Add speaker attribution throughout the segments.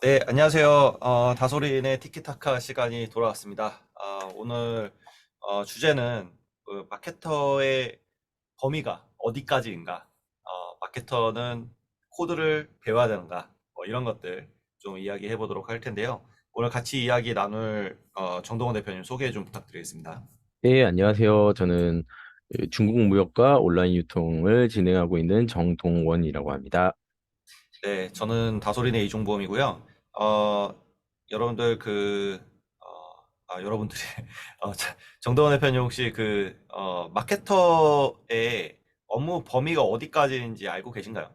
Speaker 1: 네, 안녕하세요. 다솔인의 티키타카 시간이 돌아왔습니다. 오늘 주제는 그 마케터의 범위가 어디까지인가? 마케터는 코드를 배워야 되는가? 뭐 이런 것들 좀 이야기해 보도록 할 텐데요. 오늘 같이 이야기 나눌 정동원 대표님 소개 좀 부탁드리겠습니다.
Speaker 2: 네, 안녕하세요. 저는 중국 무역과 온라인 유통을 진행하고 있는 정동원이라고 합니다.
Speaker 1: 네, 저는 다솔인의 이종범이고요. 어, 여러분들 여러분들이 정동원 대표님 혹시 마케터의 업무 범위가 어디까지인지 알고 계신가요?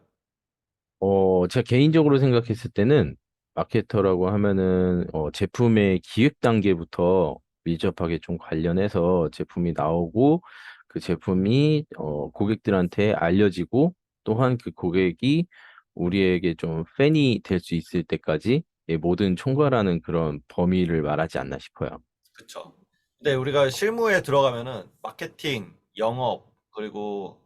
Speaker 2: 제가 개인적으로 생각했을 때는 마케터라고 하면은 제품의 기획 단계부터 밀접하게 좀 관련해서 제품이 나오고 그 제품이 고객들한테 알려지고 또한 그 고객이 우리에게 좀 팬이 될 수 있을 때까지 모든 총괄하는 그런 범위를 말하지 않나 싶어요.
Speaker 1: 그쵸. 근데 우리가 실무에 들어가면은 마케팅, 영업, 그리고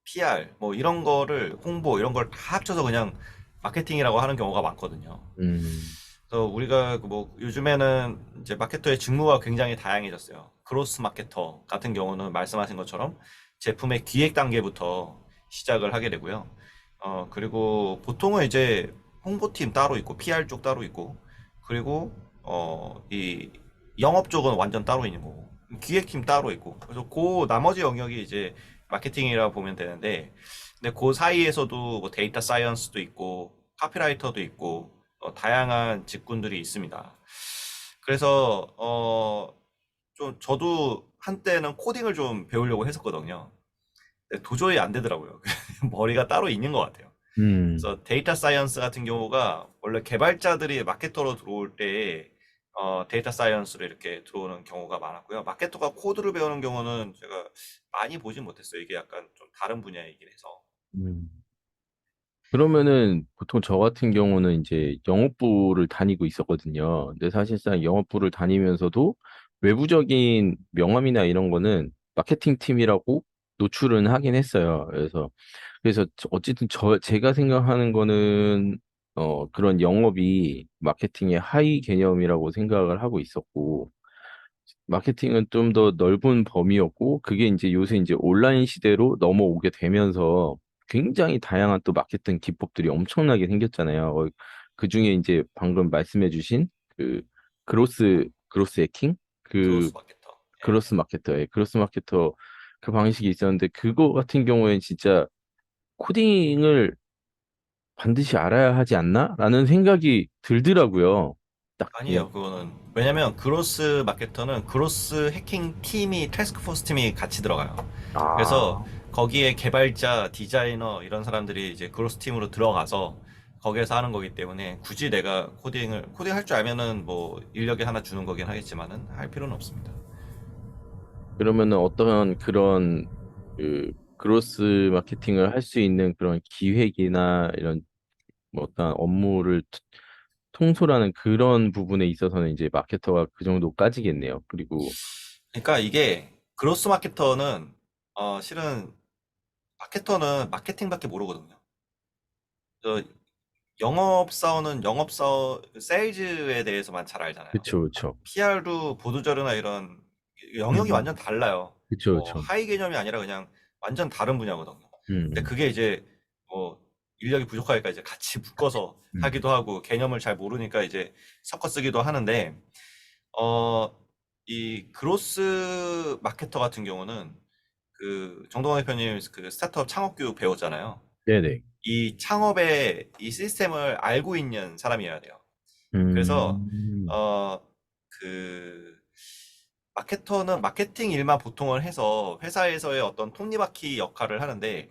Speaker 1: PR 뭐 이런 거를 홍보 이런 걸 다 합쳐서 그냥 마케팅이라고 하는 경우가 많거든요.
Speaker 2: 음,
Speaker 1: 그래서 우리가 그뭐 요즘에는 이제 마케터의 직무가 굉장히 다양해졌어요. 크로스 마케터 같은 경우는 말씀하신 것처럼 제품의 기획 단계부터 시작을 하게 되고요. 그리고 보통은 이제 홍보팀 따로 있고 PR 쪽 따로 있고 그리고 이 영업 쪽은 완전 따로 있는 거고 기획팀 따로 있고 그래서 그 나머지 영역이 이제 마케팅이라고 보면 되는데 근데 그 사이에서도 뭐 데이터 사이언스도 있고 카피라이터도 있고 다양한 직군들이 있습니다. 그래서 좀 저도 한때는 코딩을 좀 배우려고 했었거든요. 근데 도저히 안 되더라고요. 머리가 따로 있는 것 같아요.
Speaker 2: 음.
Speaker 1: 그래서 데이터 사이언스 같은 경우가 원래 개발자들이 마케터로 들어올 때 데이터 사이언스로 이렇게 들어오는 경우가 많았고요. 마케터가 코드를 배우는 경우는 제가 많이 보진 못했어요. 이게 약간 좀 다른 분야이긴 해서.
Speaker 2: 음. 그러면은 보통 저 같은 경우는 이제 영업부를 다니고 있었거든요. 근데 사실상 영업부를 다니면서도 외부적인 명함이나 이런 거는 마케팅 팀이라고 노출은 하긴 했어요. 그래서 어쨌든 제가 생각하는 거는 그런 영업이 마케팅의 하위 개념이라고 생각을 하고 있었고 마케팅은 좀 더 넓은 범위였고, 그게 이제 요새 이제 온라인 시대로 넘어오게 되면서 굉장히 다양한 또 마케팅 기법들이 엄청나게 생겼잖아요. 그 중에 이제 방금 말씀해주신 그 그로스 해킹? 그
Speaker 1: 크로스 마케터. 예.
Speaker 2: 크로스 마케터 그 방식이 있었는데, 그거 같은 경우엔 진짜 코딩을 반드시 알아야 하지 않나? 라는 생각이 들더라고요. 딱 그냥,
Speaker 1: 아니에요, 그거는. 왜냐면, 그로스 마케터는 그로스 해킹 팀이, 태스크포스 팀이 같이 들어가요. 그래서
Speaker 2: 아,
Speaker 1: 거기에 개발자, 디자이너, 이런 사람들이 이제 그로스 팀으로 들어가서 거기에서 하는 거기 때문에 굳이 내가 코딩 할 줄 알면은 뭐 인력이 하나 주는 거긴 하겠지만은 할 필요는 없습니다.
Speaker 2: 그러면은 어떤 그런 그로스 마케팅을 할 수 있는 그런 기획이나 이런 뭐 어떤 업무를 통솔하는 그런 부분에 있어서는 이제 마케터가 그 정도까지겠네요. 그리고
Speaker 1: 그러니까 이게 그로스 마케터는 실은 마케터는 마케팅밖에 모르거든요. 저 영업사원은 세일즈에 대해서만 잘 알잖아요.
Speaker 2: 그쵸, 그쵸.
Speaker 1: PR도 보도자료나 이런 영역이
Speaker 2: 음,
Speaker 1: 완전 달라요.
Speaker 2: 그쵸,
Speaker 1: 뭐
Speaker 2: 그쵸.
Speaker 1: 하위 개념이 아니라 그냥 완전 다른 분야거든요. 근데
Speaker 2: 음,
Speaker 1: 그게 이제 뭐 인력이 부족하니까 이제 같이 묶어서
Speaker 2: 음,
Speaker 1: 하기도 하고 개념을 잘 모르니까 이제 섞어 쓰기도 하는데 어, 이 그로스 마케터 같은 경우는 그 정동원 대표님 그 스타트업 창업 교육 배웠잖아요.
Speaker 2: 네네.
Speaker 1: 이 창업의 이 시스템을 알고 있는 사람이어야 돼요. 그래서
Speaker 2: 음,
Speaker 1: 어, 그 마케터는 마케팅 일만 보통을 해서 회사에서의 어떤 톱니바퀴 역할을 하는데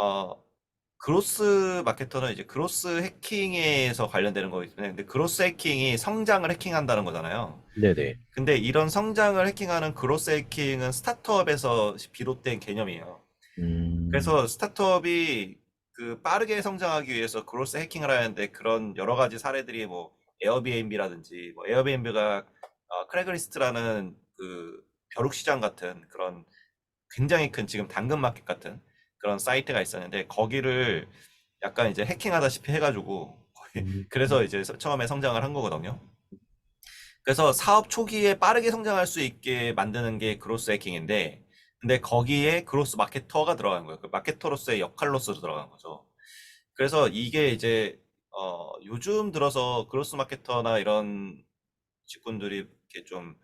Speaker 1: 어, 그로스 마케터는 이제 그로스 해킹에서 관련되는 거기 때문에 근데 그로스 해킹이 성장을 해킹한다는 거잖아요.
Speaker 2: 네네.
Speaker 1: 근데 이런 성장을 해킹하는 그로스 해킹은 스타트업에서 비롯된 개념이에요.
Speaker 2: 음,
Speaker 1: 그래서 스타트업이 그 빠르게 성장하기 위해서 그로스 해킹을 하는데 그런 여러 가지 사례들이 뭐 에어비앤비라든지 뭐 에어비앤비가 크래그리스트라는 그 벼룩시장 같은 그런 굉장히 큰 지금 당근마켓 같은 그런 사이트가 있었는데 거기를 약간 이제 해킹하다시피 해가지고
Speaker 2: 음,
Speaker 1: 그래서 이제 처음에 성장을 한 거거든요. 그래서 사업 초기에 빠르게 성장할 수 있게 만드는 게 그로스 해킹인데, 근데 거기에 그로스 마케터가 들어간 거예요. 그 마케터로서의 역할로서 들어간 거죠. 그래서 이게 이제 요즘 들어서 그로스 마케터나 이런 직군들이 이렇게 좀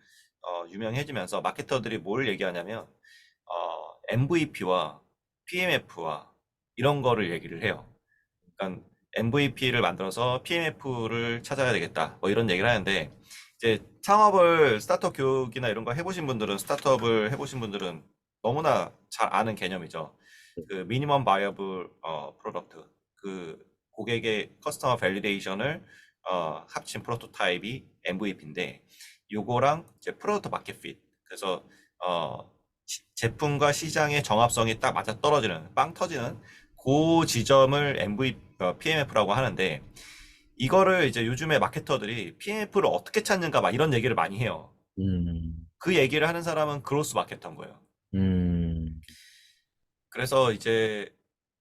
Speaker 1: 유명해지면서 마케터들이 뭘 얘기하냐면 MVP와 PMF와 이런 거를 얘기를 해요. 그러니까 MVP를 만들어서 PMF를 찾아야 되겠다. 뭐 이런 얘기를 하는데 이제 창업을 스타트업 교육이나 이런 거 해보신 분들은 스타트업을 해보신 분들은 너무나 잘 아는 개념이죠. 그 미니멈 바이어블 프로덕트 그 고객의 커스터머 밸리데이션을 합친 프로토타입이 MVP인데 요거랑 이제 프로덕트 마켓 핏 그래서 제품과 시장의 정합성이 딱 맞아 떨어지는 빵 터지는 그 지점을 PMF라고 하는데 이거를 이제 요즘에 마케터들이 PMF를 어떻게 찾는가 막 이런 얘기를 많이 해요.
Speaker 2: 음,
Speaker 1: 그 얘기를 하는 사람은 그로스 마케터인 거예요.
Speaker 2: 음,
Speaker 1: 그래서 이제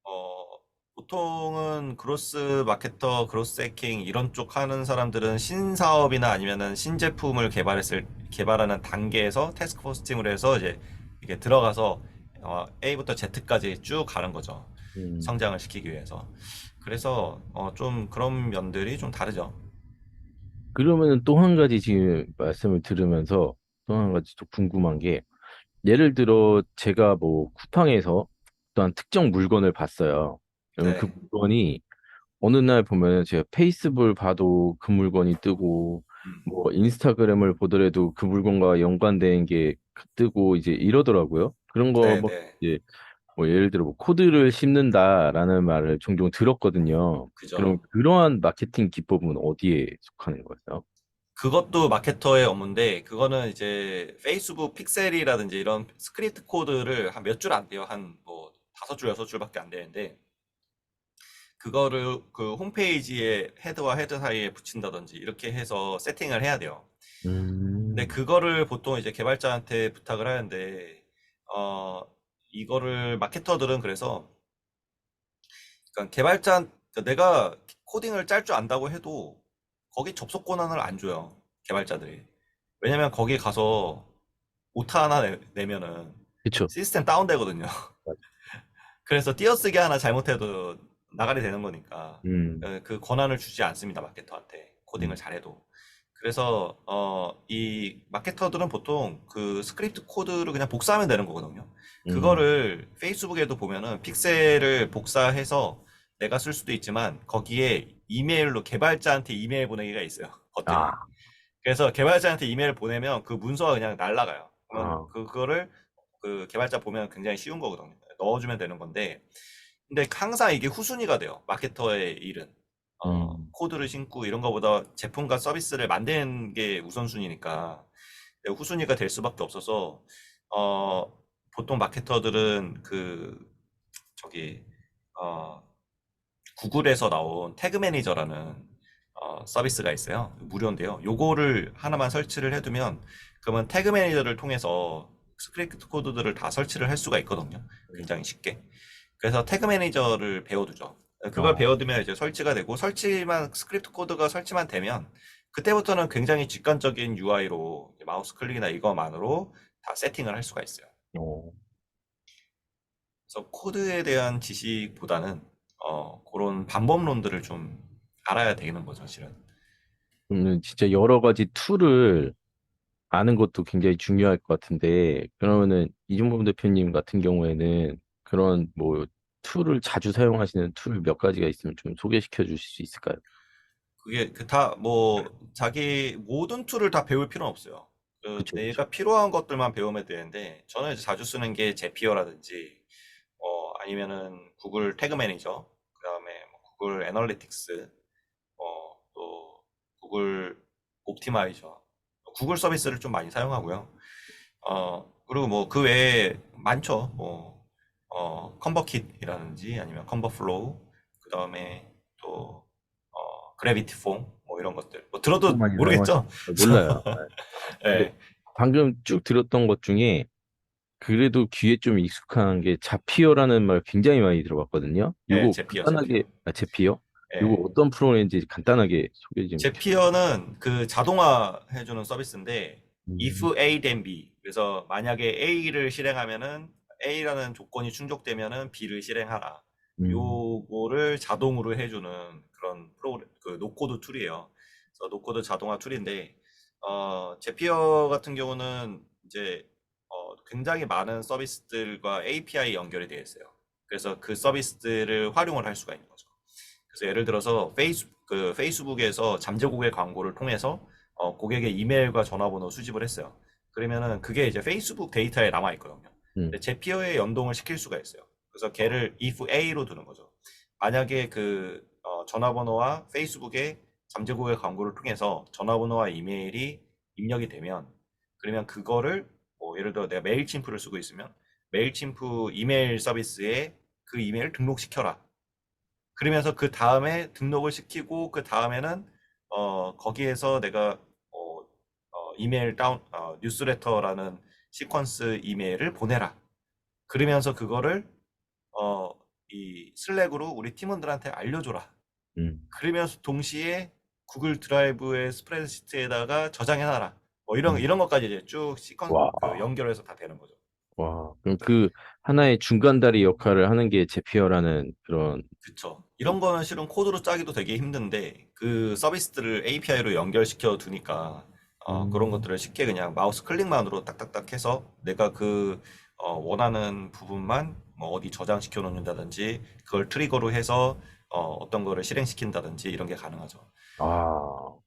Speaker 1: 어, 보통은 그로스 마케터, 그로스 해킹 이런 쪽 하는 사람들은 신사업이나 아니면은 신제품을 개발하는 단계에서 태스크포스 팀을 해서 이제 이게 들어가서 A부터 Z까지 쭉 가는 거죠.
Speaker 2: 음.
Speaker 1: 성장을 시키기 위해서. 그래서 좀 그런 면들이 좀 다르죠.
Speaker 2: 그러면은 또 한 가지 지금 말씀을 들으면서 또 한 가지 또 궁금한 게 예를 들어 제가 뭐 쿠팡에서 어떠한 특정 물건을 봤어요. 그러면 그
Speaker 1: 네,
Speaker 2: 물건이 어느 날 보면 제가 페이스북을 봐도 그 물건이 뜨고
Speaker 1: 음,
Speaker 2: 뭐 인스타그램을 보더라도 그 물건과 연관된 게 뜨고 이제 이러더라고요. 그런 거
Speaker 1: 네,
Speaker 2: 뭐
Speaker 1: 네,
Speaker 2: 이제 뭐 예를 들어 뭐 코드를 씹는다라는 말을 종종 들었거든요. 그럼
Speaker 1: 그죠.
Speaker 2: 그러한 마케팅 기법은 어디에 속하는 거예요?
Speaker 1: 그것도 마케터의 업무인데 그거는 이제 페이스북 픽셀이라든지 이런 스크립트 코드를 한 몇 줄 안 돼요. 한 뭐 다섯 줄 여섯 줄밖에 안 되는데 그거를 그 홈페이지에 헤드와 헤드 사이에 붙인다든지 이렇게 해서 세팅을 해야 돼요. 근데
Speaker 2: 음,
Speaker 1: 그거를 보통 이제 개발자한테 부탁을 하는데 어 이거를 마케터들은 그래서 그러니까 그러니까 내가 코딩을 짤 줄 안다고 해도 거기 접속 권한을 안 줘요. 개발자들이. 왜냐면 거기 가서 오타 하나 내면은
Speaker 2: 그쵸.
Speaker 1: 시스템 다운되거든요. 그래서 띄어쓰기 하나 잘못해도 나가리 되는 거니까
Speaker 2: 음,
Speaker 1: 그 권한을 주지 않습니다. 마케터한테 코딩을
Speaker 2: 음,
Speaker 1: 잘해도. 그래서 이 마케터들은 보통 그 스크립트 코드를 그냥 복사하면 되는 거거든요.
Speaker 2: 음,
Speaker 1: 그거를 페이스북에도 보면은 픽셀을 복사해서 내가 쓸 수도 있지만 거기에 이메일로 개발자한테 이메일 보내기가 있어요. 버튼이.
Speaker 2: 아,
Speaker 1: 그래서 개발자한테 이메일을 보내면 그 문서가 그냥 날아가요. 그러면
Speaker 2: 아,
Speaker 1: 그거를 그 개발자 보면 굉장히 쉬운 거거든요. 넣어주면 되는 건데, 근데 항상 이게 후순위가 돼요. 마케터의 일은. 코드를 신고 이런 거보다 제품과 서비스를 만드는 게 우선순위니까 후순위가 될 수밖에 없어서, 어, 보통 마케터들은 저기, 어, 구글에서 나온 태그 매니저라는 서비스가 있어요. 무료인데요. 요거를 하나만 설치를 해두면 그러면 태그 매니저를 통해서 스크립트 코드들을 다 설치를 할 수가 있거든요. 굉장히 쉽게. 그래서 태그 매니저를 배워두죠. 그걸
Speaker 2: 어,
Speaker 1: 배워두면 이제 설치가 되고 스크립트 코드가 설치만 되면 그때부터는 굉장히 직관적인 UI로 마우스 클릭이나 이거만으로 다 세팅을 할 수가 있어요.
Speaker 2: 어.
Speaker 1: 그래서 코드에 대한 지식보다는 그런 방법론들을 좀 알아야 되는 거죠, 실은.
Speaker 2: 그러면 진짜 여러 가지 툴을 아는 것도 굉장히 중요할 것 같은데, 그러면은 이종범 대표님 같은 경우에는 그런 뭐 툴을 자주 사용하시는 툴 몇 가지가 있으면 좀 소개시켜 주실 수 있을까요?
Speaker 1: 그게 뭐 자기 모든 툴을 다 배울 필요는 없어요.
Speaker 2: 그쵸, 그쵸.
Speaker 1: 내가 필요한 것들만 배우면 되는데 저는 이제 자주 쓰는 게 제피어라든지 아니면은 구글 태그 매니저, 그다음에 뭐 구글 애널리틱스, 또 구글 옵티마이저, 구글 서비스를 좀 많이 사용하고요. 그리고 뭐 그 외에 많죠. 뭐, 컨버킷이라든지 아니면 컨버플로우, 그 다음에 또, 그래비티 폼, 뭐 이런 것들. 뭐 들어도
Speaker 2: 너무 많이 사용하시는
Speaker 1: 모르겠죠?
Speaker 2: 몰라요. 근데
Speaker 1: 네,
Speaker 2: 방금 쭉 들었던 것 중에 그래도 귀에 좀 익숙한 게 자피어라는 말 굉장히 많이 들어봤거든요.
Speaker 1: 네,
Speaker 2: 이거
Speaker 1: 제피어, 제피어.
Speaker 2: 간단하게, 제피어? 이거
Speaker 1: 예.
Speaker 2: 어떤 프로그램인지 간단하게 소개 좀 해주세요.
Speaker 1: 제피어는 그 자동화 해주는 서비스인데
Speaker 2: 음,
Speaker 1: if A then B. 그래서 만약에 A를 실행하면은 A라는 조건이 충족되면은 B를 실행하라.
Speaker 2: 음,
Speaker 1: 요거를 자동으로 해주는 그런 프로그램 그 노코드 툴이에요. 그래서 노코드 자동화 툴인데 제피어 같은 경우는 이제 굉장히 많은 서비스들과 API 연결이 되어 있어요. 그래서 그 서비스들을 활용을 할 수가 있는 거죠. 그래서 예를 들어서 페이스북에서 잠재 고객 광고를 통해서 고객의 이메일과 전화번호 수집을 했어요. 그러면은 그게 이제 페이스북 데이터에 남아 있거든요. 근데
Speaker 2: 음,
Speaker 1: 제피어에 연동을 시킬 수가 있어요. 그래서 걔를 if A로 두는 거죠. 만약에 그 전화번호와 페이스북의 잠재 고객 광고를 통해서 전화번호와 이메일이 입력이 되면 그러면 그거를 뭐 예를 들어 내가 메일침프를 쓰고 있으면 메일침프 이메일 서비스에 그 이메일을 등록시켜라. 그러면서 그 다음에 등록을 시키고 그 다음에는 거기에서 내가 이메일 뉴스레터라는 시퀀스 이메일을 보내라. 그러면서 그거를 어, 이 슬랙으로 우리 팀원들한테 알려줘라.
Speaker 2: 음,
Speaker 1: 그러면서 동시에 구글 드라이브의 스프레드시트에다가 저장해놔라. 뭐 이런
Speaker 2: 음.
Speaker 1: 것까지 이제 쭉
Speaker 2: 와,
Speaker 1: 연결해서 다 되는 거죠.
Speaker 2: 와. 그럼 그 하나의 중간다리 역할을 하는 게 제피어라는 그런,
Speaker 1: 그쵸. 이런 거는 실은 코드로 짜기도 되게 힘든데 그 서비스들을 API로 연결시켜 두니까 그런
Speaker 2: 음,
Speaker 1: 것들을 쉽게 그냥 마우스 클릭만으로 딱딱딱 해서 내가 그 원하는 부분만 뭐 어디 저장시켜 놓는다든지 그걸 트리거로 해서 어떤 거를 실행시킨다든지 이런 게 가능하죠.
Speaker 2: 아,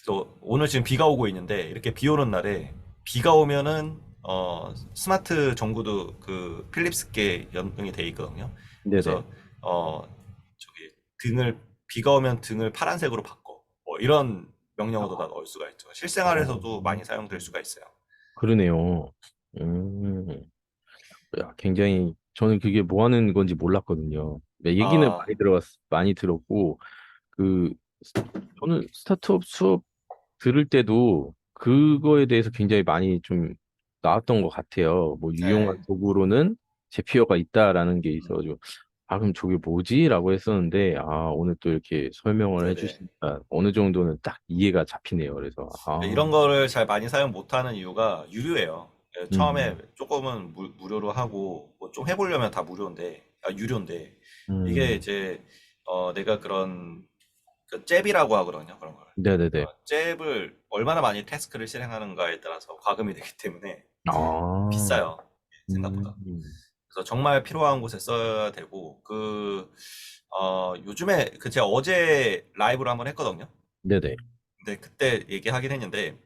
Speaker 1: 그래서 오늘 지금 비가 오고 있는데 이렇게 비 오는 날에 비가 오면은 스마트 전구도 그 필립스께 연동이 돼 있거든요.
Speaker 2: 네네.
Speaker 1: 그래서 어 저기 등을 비가 오면 등을 파란색으로 바꿔 뭐 이런 명령어도 다 넣을 수가 있죠.
Speaker 2: 어,
Speaker 1: 실생활에서도 많이 사용될 수가 있어요.
Speaker 2: 그러네요. 음, 야, 굉장히, 저는 그게 뭐 하는 건지 몰랐거든요. 네, 얘기는
Speaker 1: 아,
Speaker 2: 많이 들었고, 그, 저는 스타트업 수업 들을 때도 그거에 대해서 굉장히 많이 좀 나왔던 것 같아요. 뭐 유용한
Speaker 1: 네.
Speaker 2: 도구로는 제피어가 있다라는 게 있어가지고 아 그럼 저게 뭐지?라고 했었는데 아 오늘 또 이렇게 설명을
Speaker 1: 네네.
Speaker 2: 해주시니까 어느 정도는 딱 이해가 잡히네요. 그래서
Speaker 1: 이런 거를 잘 많이 사용 못하는 이유가 유료예요. 예, 처음에
Speaker 2: 음,
Speaker 1: 조금은 무료로 하고 뭐 좀 해보려면 다 유료인데 이게
Speaker 2: 음,
Speaker 1: 이제 내가 그런 그 잽이라고 하거든요. 그런 걸.
Speaker 2: 네네네.
Speaker 1: 잽을 얼마나 많이 태스크를 실행하는가에 따라서 과금이 되기 때문에
Speaker 2: 아,
Speaker 1: 비싸요. 생각보다.
Speaker 2: 음,
Speaker 1: 그래서 정말 필요한 곳에 써야 되고 요즘에 제가 어제 라이브를 한번 했거든요.
Speaker 2: 네네.
Speaker 1: 근데 그때 얘기하긴 했는데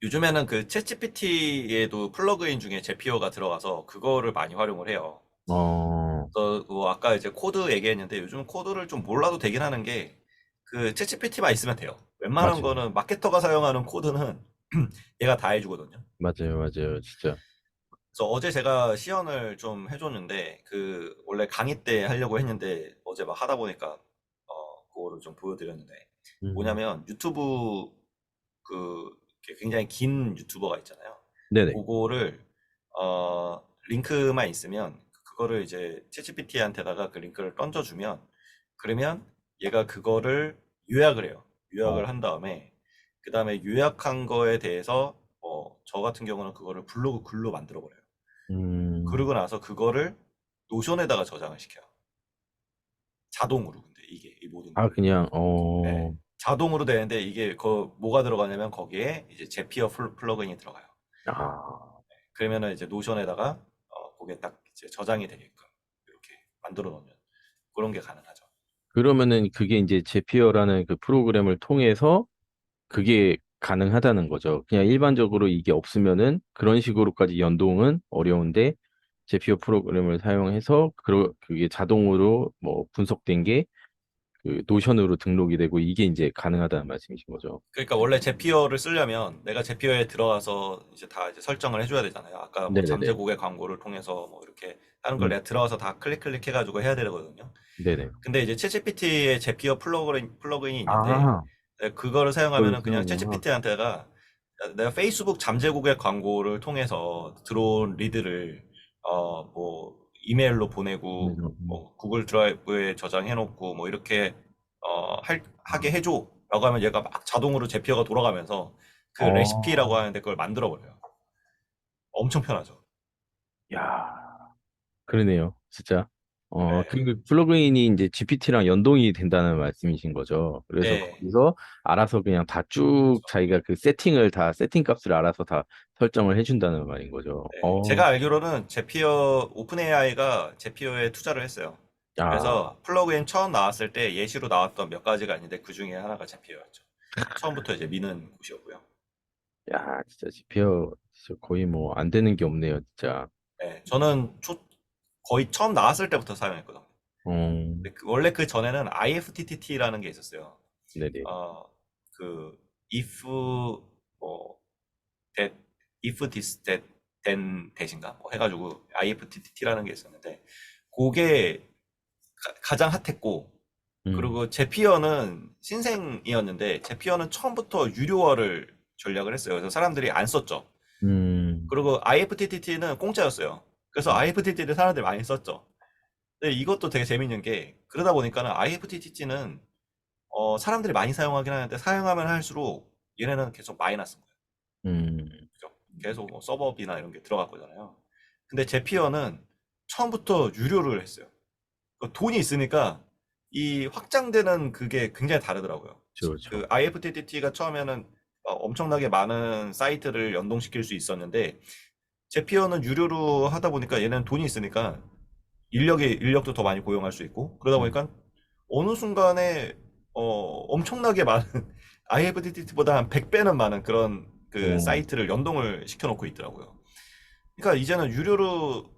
Speaker 1: 요즘에는 그 챗GPT에도 플러그인 중에 제피어가 들어가서 그거를 많이 활용을 해요.
Speaker 2: 어,
Speaker 1: 그래서 뭐 아까 이제 코드 얘기했는데 요즘 코드를 좀 몰라도 되긴 하는 게 그 챗GPT만 있으면 돼요. 웬만한
Speaker 2: 맞아요.
Speaker 1: 거는 마케터가 사용하는 코드는 얘가 다 해주거든요.
Speaker 2: 맞아요. 맞아요. 진짜.
Speaker 1: 그래서 어제 제가 시연을 좀 해줬는데 그 원래 강의 때 하려고 했는데 어제 막 하다 보니까 그거를 좀 보여드렸는데
Speaker 2: 음,
Speaker 1: 뭐냐면 유튜브 그 굉장히 긴 유튜버가 있잖아요.
Speaker 2: 네네.
Speaker 1: 그거를 링크만 있으면 그거를 이제 챗GPT한테다가 그 링크를 던져주면 그러면 얘가 그거를 요약을 해요.
Speaker 2: 어,
Speaker 1: 요약을 한 다음에 그 다음에 요약한 거에 대해서 저 같은 경우는 그거를 블로그 글로 만들어 버려요.
Speaker 2: 음,
Speaker 1: 그러고 나서 그거를 노션에다가 저장을 시켜요. 자동으로 근데 이게 이 모든
Speaker 2: 아
Speaker 1: 거를.
Speaker 2: 그냥
Speaker 1: 네. 자동으로 되는데 이게 뭐가 들어가냐면 거기에 이제 제피어 플러그인이 들어가요.
Speaker 2: 아.
Speaker 1: 그러면은 이제 노션에다가 그게 딱 이제 저장이 되게끔 이렇게 만들어 놓으면 그런 게 가능하죠.
Speaker 2: 그러면은 그게 이제 제피어라는 그 프로그램을 통해서 그게 가능하다는 거죠. 그냥 일반적으로 이게 없으면은 그런 식으로까지 연동은 어려운데 제피어 프로그램을 사용해서 그게 자동으로 뭐 분석된 게 그 노션으로 등록이 되고 이게 이제 가능하다는 말씀이신 거죠.
Speaker 1: 그러니까 원래 제피어를 쓰려면 내가 제피어에 들어가서 이제 다 이제 설정을 해줘야 되잖아요. 아까 뭐 잠재
Speaker 2: 네네네.
Speaker 1: 고객 광고를 통해서 뭐 이렇게 하는 걸
Speaker 2: 음,
Speaker 1: 내가 들어가서 다 클릭 해가지고 해야 되거든요.
Speaker 2: 네네.
Speaker 1: 근데 이제 챗GPT의 제피어 플러그인이 있는데
Speaker 2: 아,
Speaker 1: 그거를
Speaker 2: 그걸
Speaker 1: 사용하면은 그냥
Speaker 2: 쓰는구나.
Speaker 1: 챗GPT한테가 내가 페이스북 잠재 고객 광고를 통해서 들어온 리드를 뭐 이메일로 보내고
Speaker 2: 그래서,
Speaker 1: 뭐 구글 드라이브에 저장해 놓고 뭐 이렇게 하게 해줘라고 하면 얘가 막 자동으로 제피어가 돌아가면서 그 레시피라고
Speaker 2: 어,
Speaker 1: 하는데 그걸 만들어 버려요. 엄청 편하죠.
Speaker 2: 야, 그러네요. 진짜.
Speaker 1: 네.
Speaker 2: 그 플러그인이 이제 GPT랑 연동이 된다는 말씀이신 거죠. 그래서
Speaker 1: 네.
Speaker 2: 거기서 알아서 그냥 다 쭉
Speaker 1: 그렇죠.
Speaker 2: 자기가 그 세팅을 다, 세팅 값을 알아서 다 설정을 해준다는 말인 거죠.
Speaker 1: 네. 제가 알기로는 제피어 오픈 AI가 제피어에 투자를 했어요.
Speaker 2: 아,
Speaker 1: 그래서 플러그인 처음 나왔을 때 예시로 나왔던 몇 가지가 있는데 그 중에 하나가 제피어였죠. 처음부터 이제 미는 곳이었고요.
Speaker 2: 야, 진짜 GPU 진짜 거의 뭐 안 되는 게 없네요, 진짜.
Speaker 1: 네, 저는 거의 처음 나왔을 때부터 사용했거든요.
Speaker 2: 음,
Speaker 1: 근데 원래 그 전에는 IFTTT라는 게 있었어요.
Speaker 2: 네네.
Speaker 1: 어, 그 if 뭐 that if this that then that인가 뭐 해가지고 IFTTT라는 게 있었는데 그게 가장 핫했고
Speaker 2: 음,
Speaker 1: 그리고 제피어는 신생이었는데 제피어는 처음부터 유료화를 전략을 했어요. 그래서 사람들이 안 썼죠.
Speaker 2: 음,
Speaker 1: 그리고 IFTTT는 공짜였어요. 그래서 IFTTT를 사람들이 많이 썼죠. 근데 이것도 되게 재밌는 게 그러다 보니까는 IFTTT는 사람들이 많이 사용하긴 하는데 사용하면 할수록 얘네는 계속 마이너스인 거예요.
Speaker 2: 음,
Speaker 1: 그죠? 계속 뭐 서버비나 이런 게 들어갈 거잖아요. 근데 제피어는 처음부터 유료를 했어요. 그 돈이 있으니까 이 확장되는 그게 굉장히 다르더라고요.
Speaker 2: 그렇죠.
Speaker 1: 그 IFTTT가 처음에는 엄청나게 많은 사이트를 연동시킬 수 있었는데 제피어는 유료로 하다 보니까 얘는 돈이 있으니까 인력도 더 많이 고용할 수 있고 그러다
Speaker 2: 음,
Speaker 1: 보니까 어느 순간에 엄청나게 많은 IFTTT보다 한 100배는 많은 그런 그
Speaker 2: 어,
Speaker 1: 사이트를 연동을 시켜놓고 있더라고요. 그러니까 이제는 유료로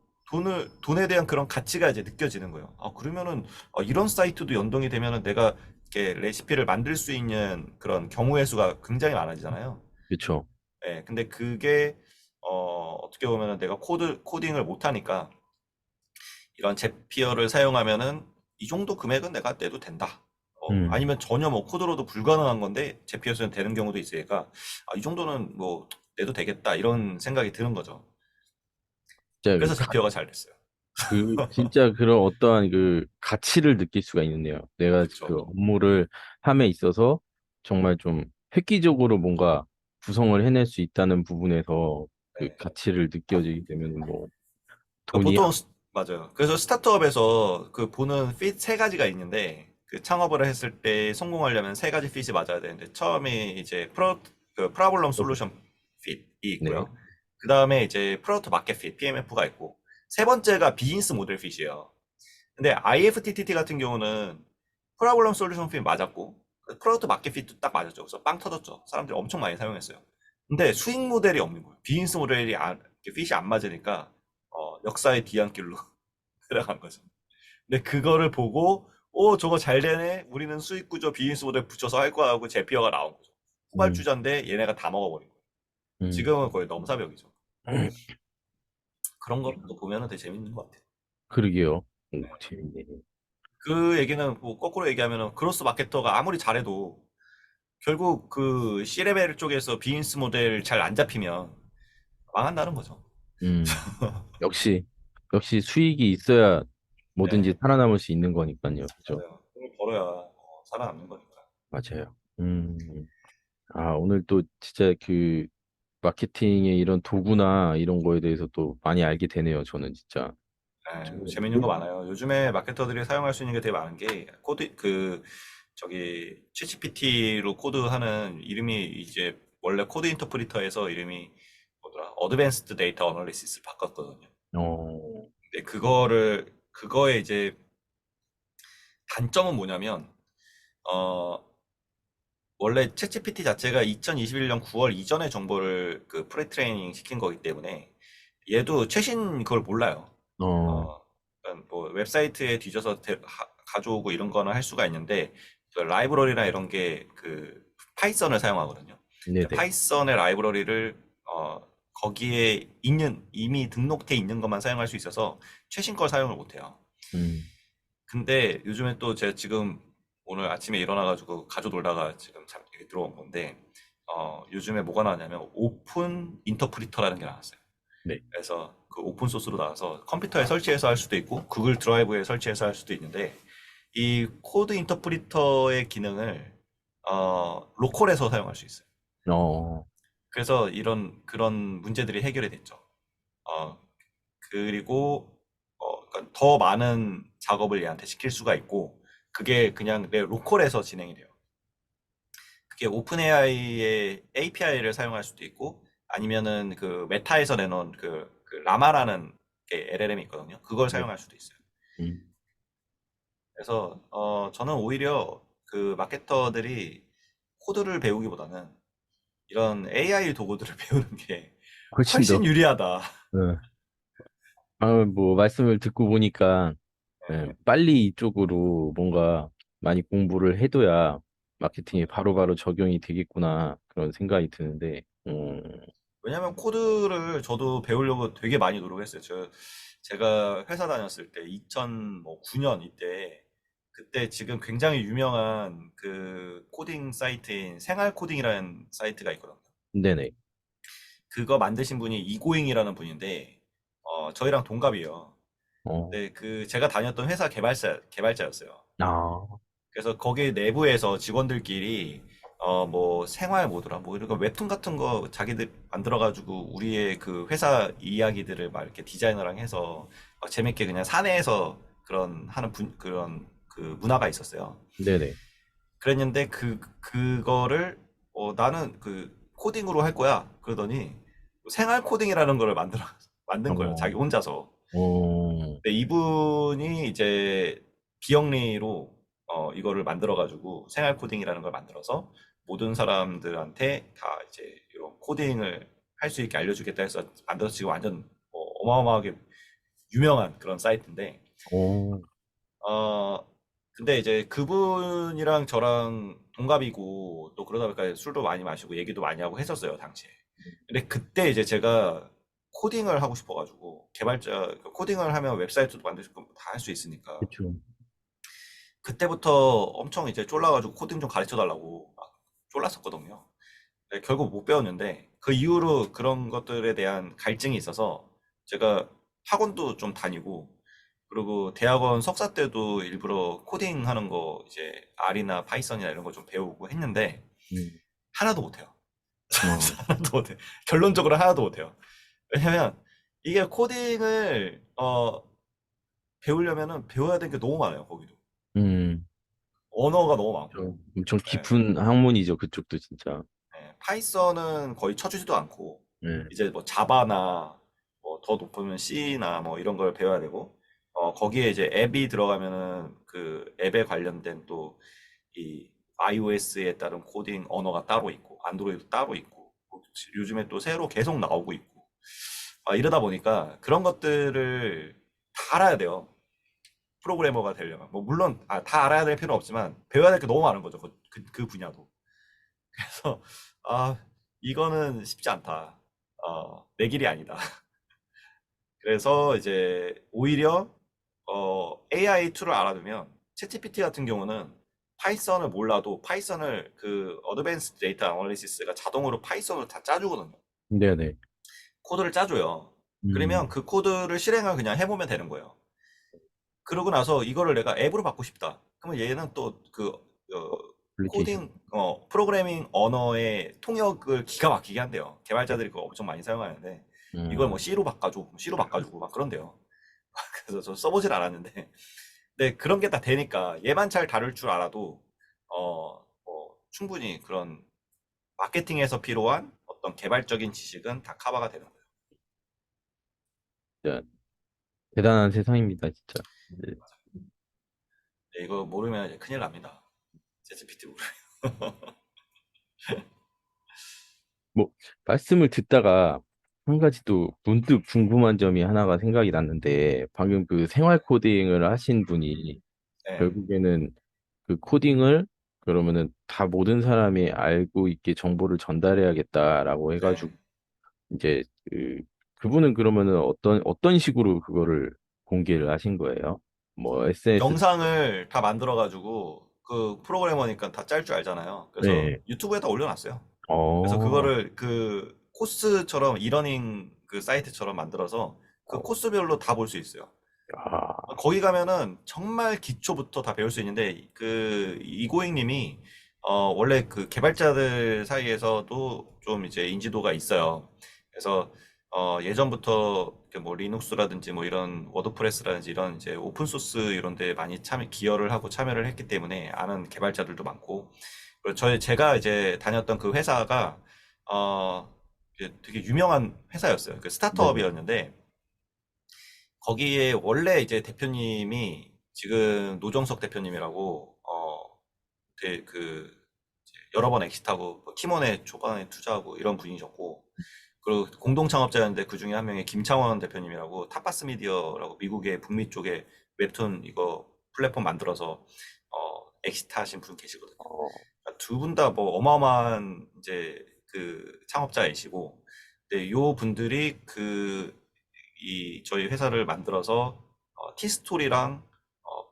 Speaker 1: 돈에 대한 그런 가치가 이제 느껴지는 거예요. 아, 그러면은 이런 사이트도 연동이 되면은 내가 이렇게 레시피를 만들 수 있는 그런 경우의 수가 굉장히 많아지잖아요.
Speaker 2: 그렇죠.
Speaker 1: 예, 근데 그게 어떻게 보면은 내가 코딩을 못 하니까 이런 제피어를 사용하면은 이 정도 금액은 내가 내도 된다.
Speaker 2: 음,
Speaker 1: 아니면 전혀 뭐 코드로도 불가능한 건데 제피어 쓰면 되는 경우도 있으니까 이 정도는 뭐 내도 되겠다 이런 생각이 드는 거죠.
Speaker 2: 진짜
Speaker 1: 그래서 제피어가 잘 됐어요.
Speaker 2: 진짜 그런 어떠한 그 가치를 느낄 수가 있네요. 내가 그
Speaker 1: 그쵸.
Speaker 2: 업무를 함에 있어서 정말 좀 획기적으로 뭔가 구성을 해낼 수 있다는 부분에서 그
Speaker 1: 네.
Speaker 2: 가치를 느껴지게 되면 뭐
Speaker 1: 그러니까
Speaker 2: 돈이
Speaker 1: 맞아요. 그래서 스타트업에서 그 보는 핏 세 가지가 있는데 그 창업을 했을 때 성공하려면 세 가지 핏이 맞아야 되는데 처음에 이제 그 프로블럼 솔루션 핏이
Speaker 2: 네.
Speaker 1: 있고요. 그 다음에 이제 프로덕트 마켓 핏 PMF가 있고 세 번째가 비즈니스 모델 핏이에요. 근데 IFTTT 같은 경우는 프로블럼 솔루션 핏 맞았고 프로덕트 마켓 핏도 딱 맞았죠. 그래서 빵 터졌죠. 사람들이 엄청 많이 사용했어요. 근데 수익 모델이 없는 거예요. 비즈니스 모델이 핏이 안 맞으니까 역사의 뒤안길로 들어간 거죠. 근데 그거를 보고 저거 잘 되네. 우리는 수익 구조 비즈니스 모델 붙여서 할 거야 하고 제피어가 나온 거죠.
Speaker 2: 음,
Speaker 1: 후발주자인데 얘네가 다 먹어버린 거예요.
Speaker 2: 음.
Speaker 1: 지금은 거의 넘사벽이죠. 그런 것도 보면은 되게 재밌는 것 같아요.
Speaker 2: 그러게요. 오,
Speaker 1: 네.
Speaker 2: 재밌네.
Speaker 1: 그 얘기는 뭐 거꾸로 얘기하면은 그로스 마케터가 아무리 잘해도 결국 그 C레벨 쪽에서 비즈니스 모델 잘 안 잡히면 망한다는 거죠.
Speaker 2: 음, 역시, 역시 수익이 있어야 뭐든지
Speaker 1: 네,
Speaker 2: 살아남을 수 있는 거니까요. 그죠?
Speaker 1: 맞아요. 돈을 벌어야 살아남는 거니까.
Speaker 2: 맞아요. 오늘 또 진짜 그 마케팅의 이런 도구나 이런 거에 대해서 또 많이 알게 되네요. 저는 진짜.
Speaker 1: 네,
Speaker 2: 저-
Speaker 1: 재밌는 거 많아요. 요즘에 마케터들이 사용할 수 있는 게 되게 많은 게 저기 챗GPT로 코드하는 이름이 이제 원래 코드 인터프리터에서 이름이 뭐더라? 어드밴스드 데이터 어널리시스를 바꿨거든요.
Speaker 2: 어,
Speaker 1: 근데 그거의 이제 단점은 뭐냐면 어 원래 챗GPT 자체가 2021년 9월 이전의 정보를 그 프리트레이닝 시킨 거기 때문에 얘도 최신 그걸 몰라요.
Speaker 2: 어,
Speaker 1: 그러니까 뭐 웹사이트에 뒤져서 가져오고 이런 거는 할 수가 있는데 그 라이브러리나 이런 게 그 파이썬을 사용하거든요.
Speaker 2: 네네.
Speaker 1: 파이썬의 라이브러리를 거기에 이미 등록돼 있는 것만 사용할 수 있어서 최신 걸 사용을 못 해요.
Speaker 2: 음,
Speaker 1: 근데 요즘에 또 제가 지금 오늘 아침에 일어나가지고 가족 놀다가 지금 이렇게 들어온 건데 요즘에 뭐가 나왔냐면 오픈 인터프리터라는 게 나왔어요.
Speaker 2: 네.
Speaker 1: 그래서 그 오픈 소스로 나와서 컴퓨터에 설치해서 할 수도 있고 구글 드라이브에 설치해서 할 수도 있는데 이 코드 인터프리터의 기능을 로컬에서 사용할 수 있어요.
Speaker 2: 어,
Speaker 1: 그래서 이런 그런 문제들이 해결이 됐죠. 어, 그리고 그러니까 더 많은 작업을 얘한테 시킬 수가 있고 그게 그냥 내 로컬에서 진행이 돼요. 그게 오픈 AI의 API를 사용할 수도 있고 아니면은 그 메타에서 내놓은 그 라마라는 게 LLM이 있거든요. 그걸
Speaker 2: 네.
Speaker 1: 사용할 수도 있어요.
Speaker 2: 음.
Speaker 1: 그래서 저는 오히려 그 마케터들이 코드를 배우기보다는 이런 AI 도구들을 배우는 게
Speaker 2: 훨씬
Speaker 1: 훨씬
Speaker 2: 더.
Speaker 1: 유리하다.
Speaker 2: 네. 뭐, 말씀을 듣고 보니까, 예, 빨리 이쪽으로 뭔가 많이 공부를 해둬야 마케팅에 바로바로 적용이 되겠구나, 그런 생각이 드는데,
Speaker 1: 왜냐면 코드를 저도 배우려고 되게 많이 노력했어요. 제가 회사 다녔을 때 2009년 이때 그때 지금 굉장히 유명한 그 코딩 사이트인 생활 코딩이라는 사이트가 있거든요.
Speaker 2: 네네.
Speaker 1: 그거 만드신 분이 이고잉이라는 분인데 저희랑 동갑이에요.
Speaker 2: 어,
Speaker 1: 근데 그 제가 다녔던 회사 개발자였어요.
Speaker 2: 아,
Speaker 1: 그래서 거기 내부에서 직원들끼리 뭐 생활 모드라 뭐 이런 거 웹툰 같은 거 자기들 만들어가지고 우리의 그 회사 이야기들을 막 이렇게 디자이너랑 해서 막 재밌게 그냥 사내에서 그런 하는 그런 그 문화가 있었어요.
Speaker 2: 네네.
Speaker 1: 그랬는데 그거를 나는 그 코딩으로 할 거야 그러더니 생활 코딩이라는 거를 만든 거예요
Speaker 2: 어,
Speaker 1: 자기 혼자서.
Speaker 2: 어,
Speaker 1: 근데 이분이 이제 비영리로 이거를 만들어가지고 생활 코딩이라는 걸 만들어서 모든 사람들한테 다 이제 이런 코딩을 할 수 있게 알려주겠다 해서 만들어서 지금 완전 어마어마하게 유명한 그런 사이트인데
Speaker 2: 어,
Speaker 1: 어 근데 이제 그분이랑 저랑 동갑이고 또 그러다 보니까 술도 많이 마시고 얘기도 많이 하고 했었어요 당시에. 근데 그때 이제 제가 코딩을 하고 싶어가지고 개발자 코딩을 하면 웹사이트도 만들 수 있고 다 할 수 있으니까
Speaker 2: 그쵸.
Speaker 1: 그때부터 엄청 이제 쫄라가지고 코딩 좀 가르쳐 달라고 막 쫄랐었거든요. 네, 결국 못 배웠는데 그 이후로 그런 것들에 대한 갈증이 있어서 제가 학원도 좀 다니고 그리고 대학원 석사 때도 일부러 코딩 하는 거 이제 R이나 파이썬이나 이런 거 좀 배우고 했는데
Speaker 2: 음,
Speaker 1: 하나도 못해요.
Speaker 2: 어,
Speaker 1: 하나도 못해. 결론적으로 하나도 못해요. 왜냐면 이게 코딩을 배우려면은 배워야 될 게 너무 많아요, 거기도.
Speaker 2: 음,
Speaker 1: 언어가 너무 많고.
Speaker 2: 엄청
Speaker 1: 예,
Speaker 2: 깊은 학문이죠, 그쪽도 진짜.
Speaker 1: 예. 파이썬은 거의 쳐주지도 않고,
Speaker 2: 네.
Speaker 1: 이제 뭐 자바나, 뭐 더 높으면 C나 뭐 이런 걸 배워야 되고, 거기에 이제 앱이 들어가면은 그 앱에 관련된 또 이 iOS에 따른 코딩 언어가 따로 있고, 안드로이드 따로 있고, 뭐 요즘에 또 새로 계속 나오고 있고, 이러다 보니까 그런 것들을 다 알아야 돼요. 프로그래머가 되려면. 뭐, 물론, 다 알아야 될 필요는 없지만, 배워야 될 게 너무 많은 거죠. 그 분야도. 그래서, 아, 이거는 쉽지 않다. 내 길이 아니다. 그래서 이제, 오히려, AI 툴을 알아두면, 챗GPT 같은 경우는 파이썬을 몰라도 파이썬을 그 어드밴스드 데이터 애널리시스가 자동으로 파이썬으로 다 짜주거든요.
Speaker 2: 네네.
Speaker 1: 코드를 짜줘요. 그러면
Speaker 2: 음,
Speaker 1: 그 코드를 실행을 그냥 해보면 되는 거예요. 그러고 나서 이거를 내가 앱으로 바꾸고 싶다. 그러면 얘는 또 그
Speaker 2: 애플리케이션.
Speaker 1: 코딩 프로그래밍 언어의 통역을 기가 막히게 한대요.
Speaker 2: 네.
Speaker 1: 개발자들이 그거 엄청 많이 사용하는데 이걸 뭐
Speaker 2: 음,
Speaker 1: C로 바꿔줘, C로 바꿔주고 막 그런대요. 그래서 저 써보질 않았는데, 근데 그런 게 다 되니까 얘만 잘 다룰 줄 알아도 충분히 그런 마케팅에서 필요한 어떤 개발적인 지식은 다 커버가 되는 거예요.
Speaker 2: 진짜 대단한 세상입니다, 진짜. 네.
Speaker 1: 네, 이거 모르면 이제 큰일 납니다. 챗GPT 모르면.
Speaker 2: 뭐, 말씀을 듣다가 한 가지 또 문득 궁금한 점이 하나가 생각이 났는데, 방금 그 생활 코딩을 하신 분이
Speaker 1: 네,
Speaker 2: 결국에는 그 코딩을 그러면은 다 모든 사람이 알고 있게 정보를 전달해야겠다라고 해가지고
Speaker 1: 네.
Speaker 2: 이제 그분은 그러면은 어떤 식으로 그거를 공개를 하신 거예요? 뭐 SNS.
Speaker 1: 영상을 다 만들어가지고 그 프로그래머니까 다 짤 줄 알잖아요. 그래서
Speaker 2: 네.
Speaker 1: 유튜브에다 올려놨어요. 그래서
Speaker 2: 어,
Speaker 1: 그거를 그 코스처럼 이러닝 그 사이트처럼 만들어서 그
Speaker 2: 어,
Speaker 1: 코스별로 다 볼 수 있어요.
Speaker 2: 아,
Speaker 1: 거기 가면은 정말 기초부터 다 배울 수 있는데 그 이고잉 님이 원래 그 개발자들 사이에서도 좀 이제 인지도가 있어요. 그래서 예전부터 그뭐 리눅스라든지 뭐 이런 워드프레스라든지 이런 이제 오픈 소스 이런 데 많이 참여 기여를 하고 참여를 했기 때문에 아는 개발자들도 많고, 그리고 제가 이제 다녔던 그 회사가 어 이제 되게 유명한 회사였어요. 그
Speaker 2: 네네.
Speaker 1: 스타트업이었는데 거기에 원래 이제 대표님이 지금 노정석 대표님이라고 그 이제 여러 번 엑시트하고 뭐 팀원에 초반에 투자하고 이런 분이셨고, 그리고 공동 창업자였는데 그 중에 한 명이 김창원 대표님이라고 탑바스 미디어라고 미국의 북미 쪽에 웹툰 이거 플랫폼 만들어서 엑시트 하신 분 계시거든요.
Speaker 2: 어,
Speaker 1: 두 분 다 뭐 어마어마한 이제 그 창업자이시고, 근데 요 분들이 이 저희 회사를 만들어서 티스토리랑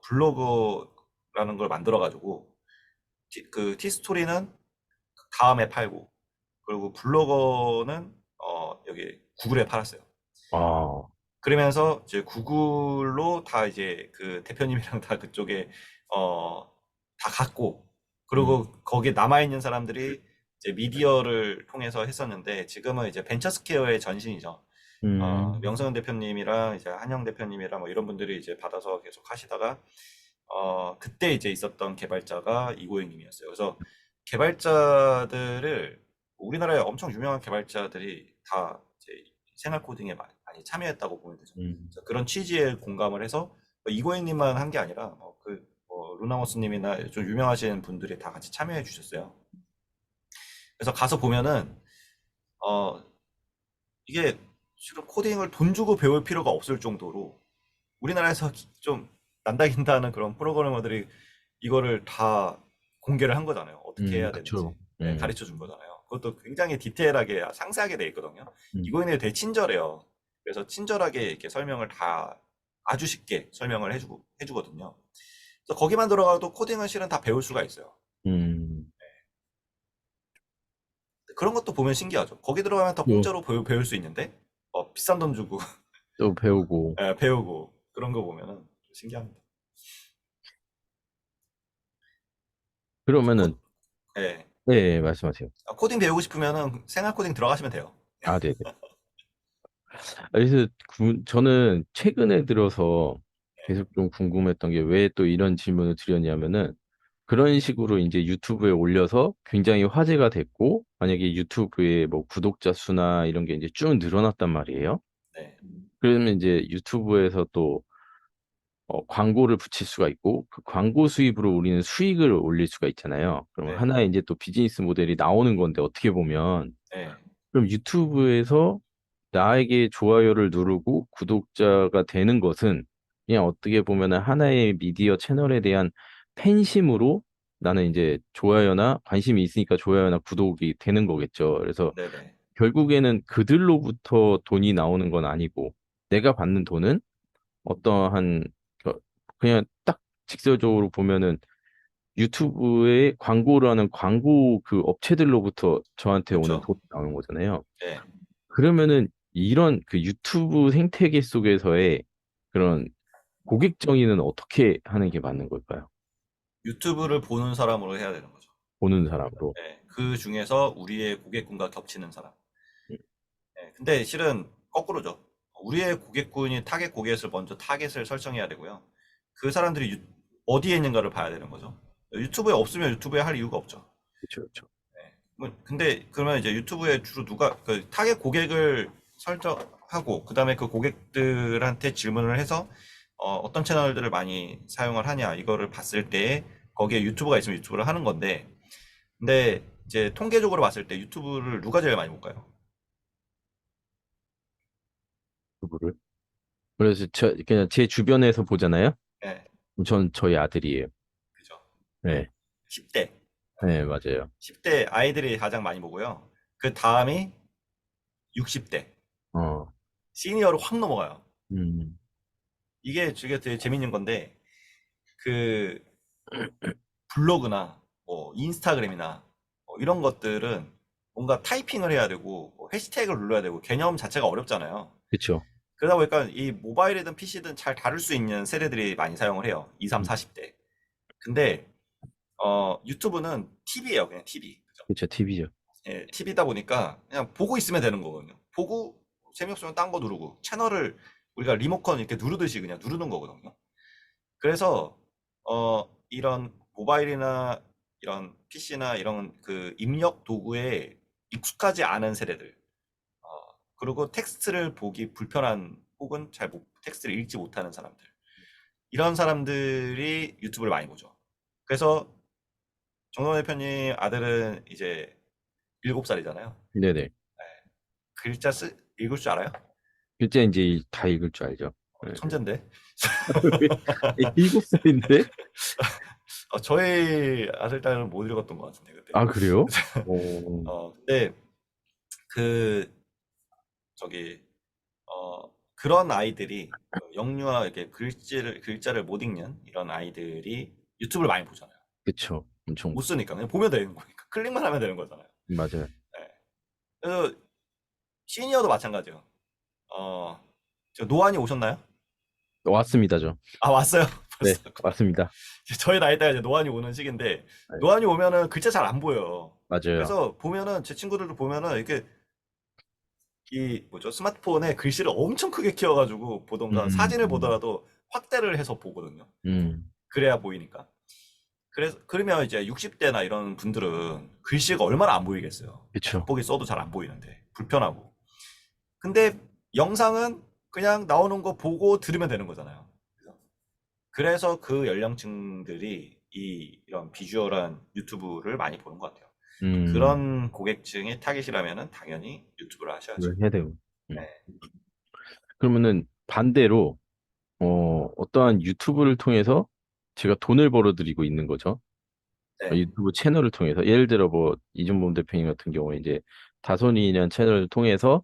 Speaker 1: 블로그라는 걸 만들어 가지고 그 티스토리는 다음에 팔고, 그리고 블로거는 여기 구글에 팔았어요.
Speaker 2: 아,
Speaker 1: 그러면서 이제 구글로 다 이제 그 대표님이랑 다 그쪽에 어, 다 갔고,
Speaker 2: 음,
Speaker 1: 그리고 거기에 남아있는 사람들이 이제 미디어를 통해서 했었는데 지금은 이제 벤처스케어의 전신이죠.
Speaker 2: 음,
Speaker 1: 명성현 대표님이랑 이제 한영 대표님이랑 뭐 이런 분들이 이제 받아서 계속 하시다가 그때 이제 있었던 개발자가 이고영님이었어요. 그래서 개발자들을 우리나라에 엄청 유명한 개발자들이 다 이제 생활 코딩에 많이 참여했다고 보면 되죠.
Speaker 2: 음,
Speaker 1: 그래서 그런 취지에 공감을 해서 이고영님만 한 게 아니라 루나워스님이나 좀 유명하신 분들이 다 같이 참여해 주셨어요. 그래서 가서 보면은 어, 이게 실은 코딩을 돈 주고 배울 필요가 없을 정도로 우리나라에서 좀 난다긴다 는 그런 프로그래머들이 이거를 다 공개를 한 거잖아요. 어떻게 해야 되는지.
Speaker 2: 그쵸.
Speaker 1: 네, 가르쳐 준 거잖아요. 그것도 굉장히 디테일하게 상세하게 돼 있거든요.
Speaker 2: 음,
Speaker 1: 이거에 대해 되게 친절해요. 그래서 친절하게 이렇게 설명을 다 아주 쉽게 설명을 해주거든요. 그래서 거기만 들어가도 코딩은 실은 다 배울 수가 있어요.
Speaker 2: 음,
Speaker 1: 그런 것도 보면 신기하죠. 거기 들어가면 다
Speaker 2: 또,
Speaker 1: 공짜로 배울 수 있는데 비싼 돈 주고
Speaker 2: 또 배우고,
Speaker 1: 배우고 그런 거 보면은 좀 신기합니다. 그래서
Speaker 2: 그러면은,
Speaker 1: 예.
Speaker 2: 네, 말씀하세요.
Speaker 1: 코딩 배우고 싶으면은 생활 코딩 들어가시면 돼요.
Speaker 2: 아, 네네. 그래서 저는 최근에 들어서 계속 좀 궁금했던 게 왜 또 이런 질문을 드렸냐면은 그런 식으로 이제 유튜브에 올려서 굉장히 화제가 됐고 만약에 유튜브에 뭐 구독자 수나 이런 게 이제 쭉 늘어났단 말이에요.
Speaker 1: 네,
Speaker 2: 그러면 이제 유튜브에서 또 광고를 붙일 수가 있고 그 광고 수입으로 우리는 수익을 올릴 수가 있잖아요. 그럼
Speaker 1: 네,
Speaker 2: 하나의 이제 또 비즈니스 모델이 나오는 건데 어떻게 보면
Speaker 1: 네,
Speaker 2: 그럼 유튜브에서 나에게 좋아요를 누르고 구독자가 되는 것은 그냥 어떻게 보면은 하나의 미디어 채널에 대한 팬심으로 나는 이제 좋아요나 관심이 있으니까 좋아요나 구독이 되는 거겠죠. 그래서
Speaker 1: 네, 네,
Speaker 2: 결국에는 그들로부터 돈이 나오는 건 아니고 내가 받는 돈은 어떠한 그- 그냥 딱 직설적으로 보면은 유튜브에 광고를 하는 광고 그 업체들로부터 저한테 오는
Speaker 1: 그렇죠.
Speaker 2: 돈이 나오는 거잖아요.
Speaker 1: 네,
Speaker 2: 그러면은 이런 그 유튜브 생태계 속에서의 그런 고객 정의는 어떻게 하는 게 맞는 걸까요?
Speaker 1: 유튜브를 보는 사람으로 해야 되는 거죠.
Speaker 2: 보는 사람으로.
Speaker 1: 네, 그 중에서 우리의 고객군과 겹치는 사람. 네, 근데 실은 거꾸로죠. 우리의 고객군이 타겟 고객을 먼저 타겟을 설정해야 되고요. 그 사람들이 어디에 있는가를 봐야 되는 거죠. 유튜브에 없으면 유튜브에 할 이유가 없죠.
Speaker 2: 그렇죠, 그렇죠.
Speaker 1: 근데 그러면 이제 유튜브에 주로 누가 그 타겟 고객을 설정하고 그다음에 그 고객들한테 질문을 해서 어떤 채널들을 많이 사용을 하냐 이거를 봤을 때 거기에 유튜브가 있으면 유튜브를 하는 건데, 근데 이제 통계적으로 봤을 때 유튜브를 누가 제일 많이 볼까요?
Speaker 2: 유튜브를. 그래서 그냥 제 주변에서 보잖아요.
Speaker 1: 네,
Speaker 2: 그럼 전 저희 아들이에요.
Speaker 1: 그죠.
Speaker 2: 네,
Speaker 1: 10대.
Speaker 2: 네, 맞아요.
Speaker 1: 10대 아이들이 가장 많이 보고요. 그 다음이 60대.
Speaker 2: 어,
Speaker 1: 시니어로 확 넘어가요.
Speaker 2: 음,
Speaker 1: 이게 되게 재밌는 건데 그 블로그나 뭐 인스타그램이나 뭐 이런 것들은 뭔가 타이핑을 해야 되고 뭐 해시태그를 눌러야 되고 개념 자체가 어렵잖아요.
Speaker 2: 그쵸.
Speaker 1: 그러다 보니까 이 모바일이든 PC든 잘 다룰 수 있는 세대들이 많이 사용을 해요. 2, 3,
Speaker 2: 음,
Speaker 1: 40대. 근데 유튜브는 TV예요, 그냥 TV. 그죠?
Speaker 2: 그쵸. TV죠.
Speaker 1: 예, TV다 보니까 그냥 보고 있으면 되는 거거든요. 보고 재미없으면 딴 거 누르고 채널을 우리가 리모컨 이렇게 누르듯이 그냥 누르는 거거든요. 그래서 이런 모바일이나 이런 PC나 이런 그 입력 도구에 익숙하지 않은 세대들, 어, 그리고 텍스트를 보기 불편한 혹은 텍스트를 읽지 못하는 사람들, 이런 사람들이 유튜브를 많이 보죠. 그래서 정동 대표님 아들은 이제 7살이잖아요.
Speaker 2: 네네.
Speaker 1: 읽을 줄 알아요?
Speaker 2: 글자 이제 다 읽을 줄 알죠. 네.
Speaker 1: 천재인데.
Speaker 2: 일곱 살인데?
Speaker 1: 저희 아들 딸은 못 읽었던 것 같은데 그때.
Speaker 2: 아, 그래요? 오,
Speaker 1: 근데 그 저기 그런 아이들이 영유아 이렇게 글자를 못 읽는 이런 아이들이 유튜브를 많이 보잖아요.
Speaker 2: 그쵸. 엄청,
Speaker 1: 못 쓰니까 그냥 보면 되는 거니까 클릭만 하면 되는 거잖아요.
Speaker 2: 맞아요.
Speaker 1: 네. 그래서 시니어도 마찬가지예요. 어, 저 노안이 오셨나요?
Speaker 2: 왔습니다, 저.
Speaker 1: 아, 왔어요.
Speaker 2: 네,
Speaker 1: 벌써.
Speaker 2: 왔습니다.
Speaker 1: 저희 나이 때가 이제 노안이 오는 시기인데
Speaker 2: 네,
Speaker 1: 노안이 오면은 글자 잘 안 보여요.
Speaker 2: 맞아요.
Speaker 1: 그래서 보면은 제 친구들도 보면은 이렇게 이 뭐죠? 스마트폰에 글씨를 엄청 크게 키워가지고 보던가
Speaker 2: 음,
Speaker 1: 사진을
Speaker 2: 음,
Speaker 1: 보더라도 확대를 해서 보거든요.
Speaker 2: 음,
Speaker 1: 그래야 보이니까. 그러면 이제 60대나 이런 분들은 글씨가 얼마나 안 보이겠어요.
Speaker 2: 그쵸.
Speaker 1: 작복이 써도 잘 안 보이는데 불편하고. 근데 영상은 그냥 나오는 거 보고 들으면 되는 거잖아요. 그래서 그 연령층들이 이런 비주얼한 유튜브를 많이 보는 것 같아요.
Speaker 2: 음,
Speaker 1: 그런 고객층이 타깃이라면은 당연히 유튜브를 하셔야죠.
Speaker 2: 그걸 해야 되고.
Speaker 1: 네.
Speaker 2: 그러면은 반대로, 어떠한 유튜브를 통해서 제가 돈을 벌어들이고 있는 거죠.
Speaker 1: 네.
Speaker 2: 유튜브 채널을 통해서. 예를 들어 뭐, 이준범 대표님 같은 경우에 이제 다손이라는 채널을 통해서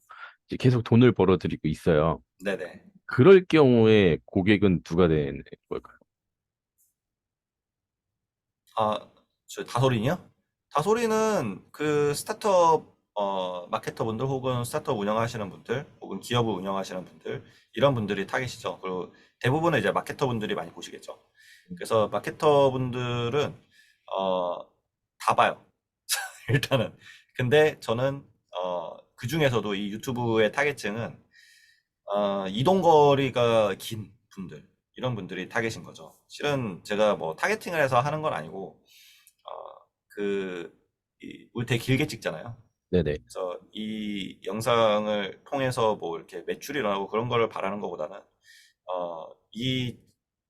Speaker 2: 이제 계속 돈을 벌어들이고 있어요.
Speaker 1: 네네.
Speaker 2: 그럴 경우에 고객은 누가 되는 걸까요?
Speaker 1: 아, 저 다솔이요? 다솔이는 그 스타트업 마케터 분들 혹은 스타트업 운영하시는 분들 혹은 기업을 운영하시는 분들 이런 분들이 타겟이죠. 그리고 대부분은 이제 마케터 분들이 많이 보시겠죠. 그래서 마케터 분들은 다 봐요. 일단은. 근데 저는 그 중에서도 이 유튜브의 타겟층은 이동 거리가 긴 분들 이런 분들이 타겟인 거죠. 실은 제가 뭐 타겟팅을 해서 하는 건 아니고 그, 우리 되게 길게 찍잖아요.
Speaker 2: 네네.
Speaker 1: 그래서 이 영상을 통해서 뭐 이렇게 매출이 일어나고 그런 거를 바라는 것보다는, 이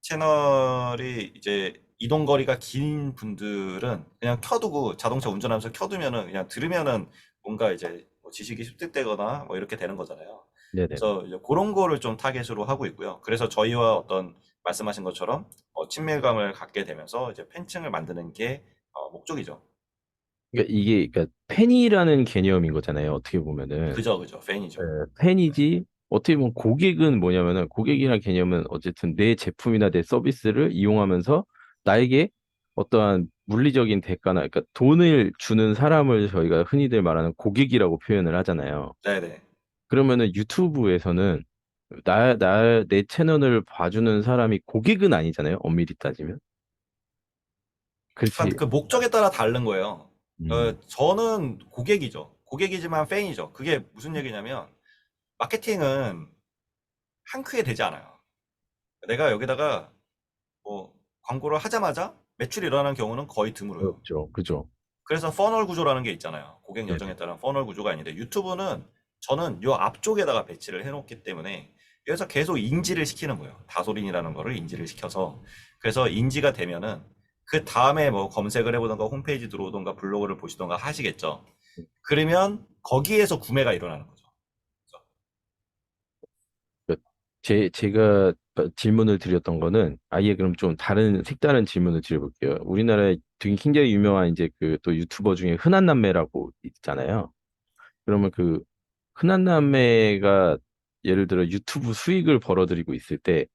Speaker 1: 채널이 이제 이동 거리가 긴 분들은 그냥 켜두고 자동차 운전하면서 켜두면은 그냥 들으면은 뭔가 이제 뭐 지식이 습득되거나 뭐 이렇게 되는 거잖아요.
Speaker 2: 네네.
Speaker 1: 그래서 이제 그런 거를 좀 타겟으로 하고 있고요. 그래서 저희와 어떤 말씀하신 것처럼 친밀감을 갖게 되면서 이제 팬층을 만드는 게 목적이죠.
Speaker 2: 그러니까 이게 그러니까 팬이라는 개념인 거잖아요. 어떻게 보면은
Speaker 1: 그죠, 그죠. 팬이죠.
Speaker 2: 팬이지 어떻게 보면 고객은 뭐냐면은 고객이라는 개념은 어쨌든 내 제품이나 내 서비스를 이용하면서 나에게 어떠한 물리적인 대가나 그러니까 돈을 주는 사람을 저희가 흔히들 말하는 고객이라고 표현을 하잖아요.
Speaker 1: 네네.
Speaker 2: 그러면은 유튜브에서는 내 채널을 봐주는 사람이 고객은 아니잖아요. 엄밀히 따지면. 그렇지.
Speaker 1: 그러니까 그 목적에 따라 다른 거예요.
Speaker 2: 음,
Speaker 1: 저는 고객이죠. 고객이지만 팬이죠. 그게 무슨 얘기냐면, 마케팅은 한 큐에 되지 않아요. 내가 여기다가 뭐 광고를 하자마자 매출이 일어나는 경우는 거의 드물어요.
Speaker 2: 어렵죠. 그죠?
Speaker 1: 그래서 퍼널 구조라는 게 있잖아요. 고객
Speaker 2: 네네.
Speaker 1: 여정에 따른 퍼널 구조가 있는데 유튜브는 저는 요 앞쪽에다가 배치를 해놓기 때문에 여기서 계속 인지를 시키는 거예요. 다소린이라는 거를 인지를 시켜서 그래서 인지가 되면은 그 다음에 뭐 검색을 해보던가 홈페이지 들어오던가 블로그를 보시던가 하시겠죠. 그러면 거기에서 구매가 일어나는 거죠.
Speaker 2: 제가 질문을 드렸던 거는 아예 그럼 좀 다른 색다른 질문을 드려볼게요. 우리나라에 되게 굉장히 유명한 이제 그 또 유튜버 중에 흔한 남매라고 있잖아요. 그러면 그 흔한 남매가 예를 들어 유튜브 수익을 벌어들이고 있을 때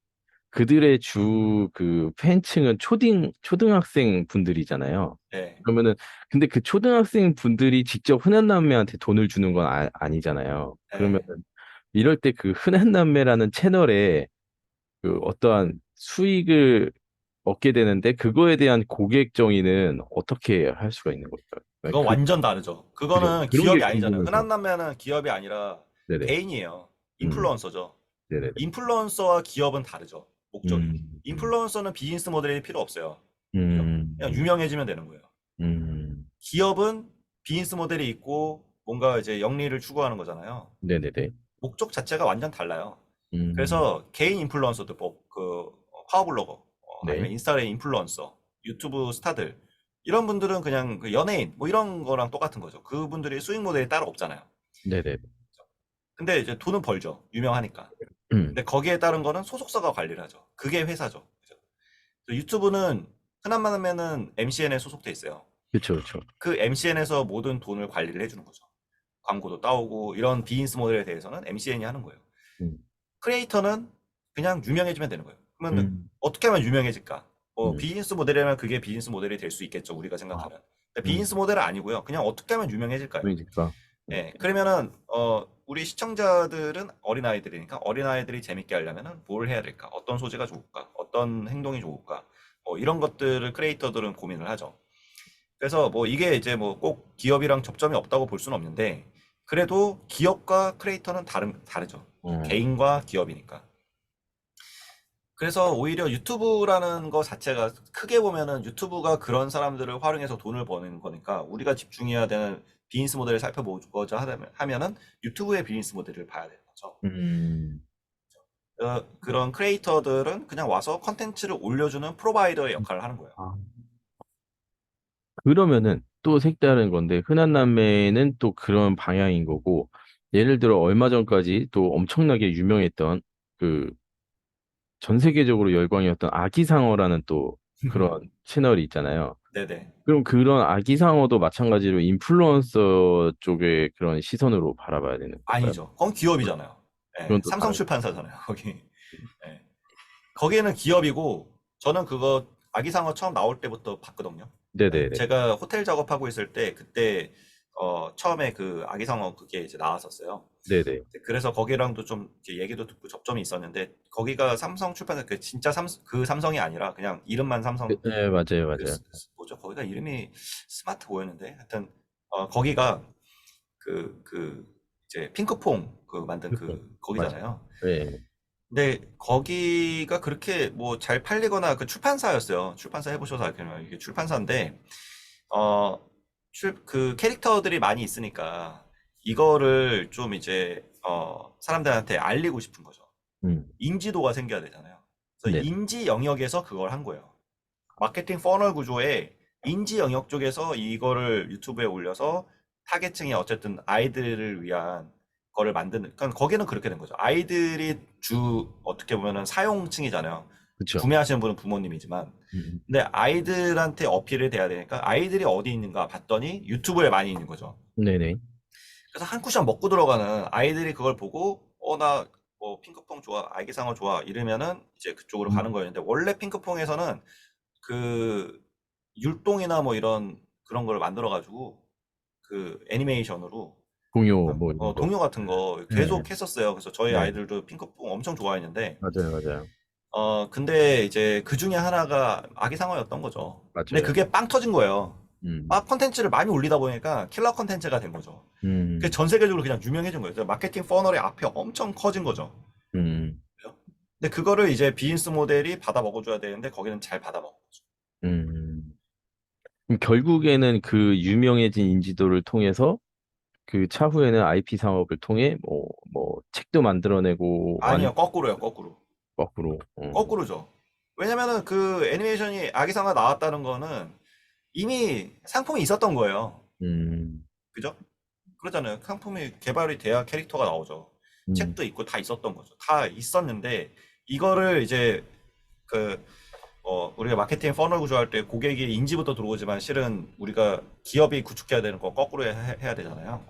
Speaker 2: 그들의 주 그 팬층은 초등학생 분들이잖아요.
Speaker 1: 네,
Speaker 2: 그러면은 근데 그 초등학생 분들이 직접 흔한 남매한테 돈을 주는 건 아니잖아요. 그러면은
Speaker 1: 네.
Speaker 2: 이럴 때 그 흔한 남매라는 채널에 그 어떠한 수익을 얻게 되는데 그거에 대한 고객 정의는 어떻게 할 수가 있는 걸까요?
Speaker 1: 그건
Speaker 2: 그
Speaker 1: 완전 다르죠.
Speaker 2: 그죠?
Speaker 1: 그거는
Speaker 2: 그런 게
Speaker 1: 기업이 아니잖아요.
Speaker 2: 궁금해서.
Speaker 1: 흔한 남매는 기업이 아니라
Speaker 2: 네네.
Speaker 1: 개인이에요.
Speaker 2: 음.
Speaker 1: 인플루언서죠.
Speaker 2: 네네네.
Speaker 1: 인플루언서와 기업은 다르죠. 목적이.
Speaker 2: 음. 음.
Speaker 1: 인플루언서는 비즈니스 모델이 필요 없어요. 그죠?
Speaker 2: 음.
Speaker 1: 그냥 유명해지면 되는 거예요.
Speaker 2: 음.
Speaker 1: 기업은 비즈니스 모델이 있고 뭔가 이제 영리를 추구하는 거잖아요.
Speaker 2: 네네네.
Speaker 1: 목적 자체가 완전 달라요.
Speaker 2: 음.
Speaker 1: 그래서 개인 인플루언서도 파워블로거
Speaker 2: 네.
Speaker 1: 아니면 인스타그램 인플루언서, 유튜브 스타들 이런 분들은 그냥 그 연예인 뭐 이런 거랑 똑같은 거죠. 그분들이 수익 모델이 따로 없잖아요.
Speaker 2: 네네.
Speaker 1: 근데 이제 돈은 벌죠. 유명하니까.
Speaker 2: 음.
Speaker 1: 근데 거기에 따른 거는 소속사가 관리를 하죠. 그게 회사죠. 그죠? 유튜브는 흔한 말하면은 MCN에 소속돼 있어요.
Speaker 2: 그쵸, 그쵸.
Speaker 1: 그 MCN에서 모든 돈을 관리를 해주는 거죠. 광고도 따오고 이런 비즈니스 모델에 대해서는 MCN이 하는 거예요.
Speaker 2: 음.
Speaker 1: 크리에이터는 그냥 유명해지면 되는 거예요. 그러면
Speaker 2: 음.
Speaker 1: 어떻게 하면 유명해질까?
Speaker 2: 음.
Speaker 1: 비즈니스 모델이라면 그게 비즈니스 모델이 될 수 있겠죠. 우리가
Speaker 2: 아.
Speaker 1: 생각하는. 근데 비즈니스 모델은 아니고요. 그냥 어떻게 하면 유명해질까요?
Speaker 2: 그러니까.
Speaker 1: 예, 그러면은 우리 시청자들은 어린아이들이니까 어린아이들이 재밌게 하려면은 뭘 해야 될까? 어떤 소재가 좋을까? 어떤 행동이 좋을까? 이런 것들을 크리에이터들은 고민을 하죠. 그래서 뭐 이게 이제 뭐 꼭 기업이랑 접점이 없다고 볼 수는 없는데 그래도 기업과 크리에이터는 다르죠.
Speaker 2: 어.
Speaker 1: 개인과 기업이니까. 그래서 오히려 유튜브라는 거 자체가 크게 보면은 유튜브가 그런 사람들을 활용해서 돈을 버는 거니까 우리가 집중해야 되는 비즈니스 모델을 살펴보고자 하면은 유튜브의 비즈니스 모델을 봐야 되는 거죠.
Speaker 2: 음.
Speaker 1: 그런 크리에이터들은 그냥 와서 컨텐츠를 올려주는 프로바이더의 역할을 하는 거예요.
Speaker 2: 아. 그러면은 또 색다른 건데 흔한 남매는 또 그런 방향인 거고 예를 들어 얼마 전까지 또 엄청나게 유명했던 그 전 세계적으로 열광이었던 아기상어라는 또 그런 채널이 있잖아요.
Speaker 1: 네네.
Speaker 2: 그럼 그런 아기상어도 마찬가지로 인플루언서 쪽의 그런 시선으로 바라봐야 되는 걸까요?
Speaker 1: 아니죠. 그건 기업이잖아요. 예,
Speaker 2: 그건 또
Speaker 1: 삼성
Speaker 2: 다른.
Speaker 1: 출판사잖아요. 거기. 예. 거기에는 기업이고 저는 그거 아기상어 처음 나올 때부터 봤거든요. 예,
Speaker 2: 네네네.
Speaker 1: 제가 호텔 작업하고 있을 때 그때 처음에 그 아기상어 그게 이제 나왔었어요.
Speaker 2: 네네.
Speaker 1: 그래서 거기랑도 좀 이렇게 얘기도 듣고 접점이 있었는데 거기가 삼성 출판사 그 진짜 그 삼성이 아니라 그냥 이름만 삼성
Speaker 2: 네, 맞아요,
Speaker 1: 그
Speaker 2: 맞아요.
Speaker 1: 뭐죠? 거기가 이름이 스마트 뭐였는데 하여튼 거기가 그 이제 핑크퐁 그 만든
Speaker 2: 그렇죠.
Speaker 1: 그
Speaker 2: 맞아요.
Speaker 1: 거기잖아요.
Speaker 2: 네.
Speaker 1: 근데 거기가 그렇게 뭐 잘 팔리거나 그 출판사였어요. 출판사 해보셔서 알겠지만 이게 출판사인데 어, 그 캐릭터들이 많이 있으니까 이거를 좀 이제 사람들한테 알리고 싶은 거죠.
Speaker 2: 음.
Speaker 1: 인지도가 생겨야 되잖아요. 그래서
Speaker 2: 네.
Speaker 1: 인지 영역에서 그걸 한 거예요. 마케팅 퍼널 구조에 인지 영역 쪽에서 이거를 유튜브에 올려서 타겟층이 어쨌든 아이들을 위한 거를 만드는, 그러니까 거기는 그렇게 된 거죠. 아이들이 어떻게 보면은 사용층이잖아요.
Speaker 2: 그렇죠.
Speaker 1: 구매하시는 분은 부모님이지만.
Speaker 2: 음.
Speaker 1: 근데 아이들한테 어필을 돼야 되니까 아이들이 어디 있는가 봤더니 유튜브에 많이 있는 거죠.
Speaker 2: 네네.
Speaker 1: 그래서 한 쿠션 먹고 들어가는 아이들이 그걸 보고, 나 뭐 핑크퐁 좋아, 아기상어 좋아, 이러면은 이제 그쪽으로
Speaker 2: 음.
Speaker 1: 가는 거였는데, 원래 핑크퐁에서는 그 율동이나 뭐 이런 그런 걸 만들어 가지고 그 애니메이션으로
Speaker 2: 공유 뭐 이런 거.
Speaker 1: 동요 같은 거
Speaker 2: 네.
Speaker 1: 계속 했었어요. 그래서 저희
Speaker 2: 네.
Speaker 1: 아이들도 핑크퐁 엄청 좋아했는데
Speaker 2: 맞아요, 맞아요.
Speaker 1: 근데 이제 그 중에 하나가 아기상어였던 거죠. 근데
Speaker 2: 맞아요.
Speaker 1: 그게 빵 터진 거예요.
Speaker 2: 음.
Speaker 1: 컨텐츠를 많이 올리다 보니까 킬러 컨텐츠가 된 거죠. 그
Speaker 2: 음.
Speaker 1: 전 세계적으로 그냥 유명해진 거예요. 그래서 마케팅 퍼널의 앞에 엄청 커진 거죠.
Speaker 2: 음.
Speaker 1: 그죠? 근데 그거를 이제 비즈니스 모델이 받아 먹어줘야 되는데 거기는 잘 받아 먹은 거죠.
Speaker 2: 음. 그럼 결국에는 그 유명해진 인지도를 통해서 그 차후에는 IP 상업을 통해 뭐 책도 만들어내고
Speaker 1: 아니요, 거꾸로요, 거꾸로.
Speaker 2: 거꾸로.
Speaker 1: 거꾸로죠. 왜냐면은 그 애니메이션이 아기상어 나왔다는 거는 이미 상품이 있었던 거예요.
Speaker 2: 음.
Speaker 1: 그죠? 그러잖아요. 상품이 개발이 돼야 캐릭터가 나오죠.
Speaker 2: 음.
Speaker 1: 책도 있고 다 있었던 거죠. 다 있었는데 이거를 이제 그 우리가 마케팅 퍼널 구조할 때 고객이 인지부터 들어오지만 실은 우리가 기업이 구축해야 되는 거 거꾸로 해야 되잖아요.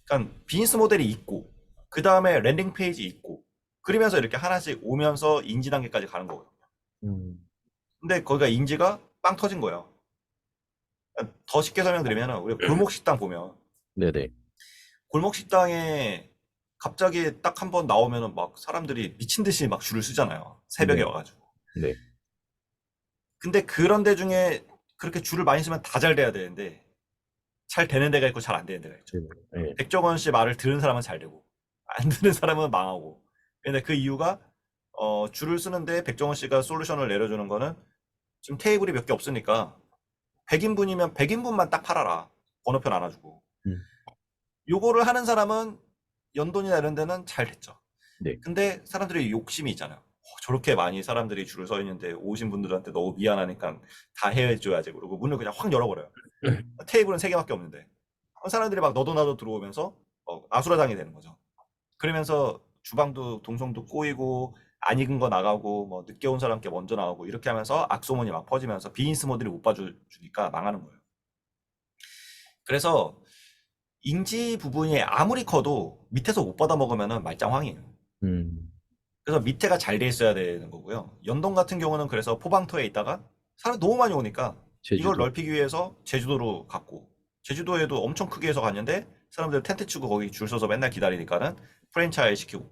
Speaker 1: 그러니까 비즈니스 모델이 있고 그 다음에 랜딩 페이지 있고 그러면서 이렇게 하나씩 오면서 인지 단계까지 가는 거거든요.
Speaker 2: 음,
Speaker 1: 근데 거기가 인지가 빵 터진 거예요. 더 쉽게 설명드리면 우리 골목 식당 보면
Speaker 2: 네네.
Speaker 1: 골목 식당에 갑자기 딱 한 번 나오면은 막 사람들이 미친 듯이 막 줄을 쓰잖아요. 새벽에
Speaker 2: 네,
Speaker 1: 와가지고.
Speaker 2: 네.
Speaker 1: 근데 그런 데 중에 그렇게 줄을 많이 쓰면 다 잘 돼야 되는데 잘 되는 데가 있고 잘 안 되는 데가 있죠.
Speaker 2: 네, 네.
Speaker 1: 백종원 씨 말을 들은 사람은 잘 되고 안 듣는 사람은 망하고. 근데 그 이유가 줄을 쓰는데 백종원 씨가 솔루션을 내려주는 거는 지금 테이블이 몇 개 없으니까 100인분이면 100인분만 딱 팔아라. 번호표 나눠주고.
Speaker 2: 음,
Speaker 1: 요거를 하는 사람은 연돈이나 이런 데는 잘 됐죠.
Speaker 2: 네.
Speaker 1: 근데 사람들이 욕심이 있잖아요. 저렇게 많이 사람들이 줄을 서 있는데 오신 분들한테 너무 미안하니까 다 해줘야지. 그러고 문을 그냥 확 열어버려요. 테이블은 3개밖에 없는데. 사람들이 막 너도 나도 들어오면서 아수라장이 되는 거죠. 그러면서 주방도 동성도 꼬이고 안 익은 거 나가고 뭐 늦게 온 사람께 먼저 나오고 이렇게 하면서 악소문이 막 퍼지면서 비즈니스 모델이 못 봐주니까 망하는 거예요. 그래서 인지 부분이 아무리 커도 밑에서 못 받아 먹으면 말짱황이에요.
Speaker 2: 음,
Speaker 1: 그래서 밑에가 잘 돼 있어야 되는 거고요. 연동 같은 경우는 그래서 포방터에 있다가 사람 너무 많이 오니까 이걸
Speaker 2: 제주도.
Speaker 1: 넓히기 위해서 제주도로 갔고 제주도에도 엄청 크게 해서 갔는데 사람들 텐트 치고 거기 줄 서서 맨날 기다리니까는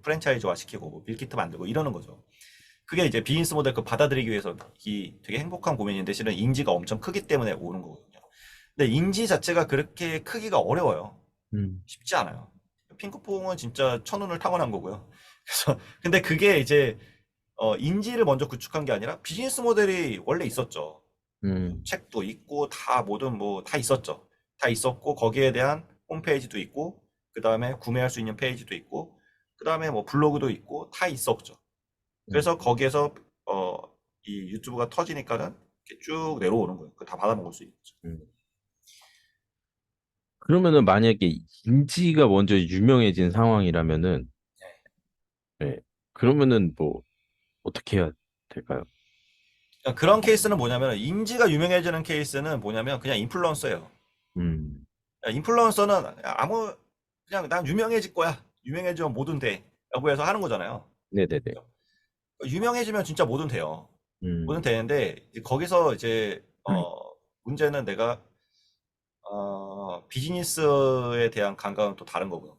Speaker 1: 프랜차이즈화 시키고 뭐 밀키트 만들고 이러는 거죠. 그게 이제 비즈니스 모델 그 받아들이기 위해서 이 되게 행복한 고민인데 실은 인지가 엄청 크기 때문에 오는 거거든요. 근데 인지 자체가 그렇게 크기가 어려워요.
Speaker 2: 음,
Speaker 1: 쉽지 않아요. 핑크퐁은 진짜 천운을 타고난 거고요. 그래서 근데 그게 이제 인지를 먼저 구축한 게 아니라 비즈니스 모델이 원래 있었죠.
Speaker 2: 음,
Speaker 1: 책도 있고 다 모든 뭐 다 있었죠. 다 있었고 거기에 대한 홈페이지도 있고 그 다음에 구매할 수 있는 페이지도 있고 그 다음에 뭐 블로그도 있고 다 있었죠.
Speaker 2: 음.
Speaker 1: 그래서 거기에서 어, 이 유튜브가 터지니까는 이렇게 쭉 내려오는 거예요. 그거 다 받아먹을 수 있죠.
Speaker 2: 음. 그러면은 만약에 인지가 먼저 유명해진 상황이라면은, 예, 그러면은 뭐 어떻게 해야 될까요?
Speaker 1: 그러니까 그런 케이스는 뭐냐면 인지가 유명해지는 케이스는 뭐냐면 그냥 인플루언서예요.
Speaker 2: 음,
Speaker 1: 인플루언서는 아무 그냥 난 유명해질 거야. 유명해지면 뭐든 돼. 라고 해서 하는 거잖아요.
Speaker 2: 네네네.
Speaker 1: 유명해지면 진짜 뭐든 돼요. 뭐든
Speaker 2: 음,
Speaker 1: 되는데 이제 거기서 이제 문제는 내가 비즈니스에 대한 감각은 또 다른 거고요.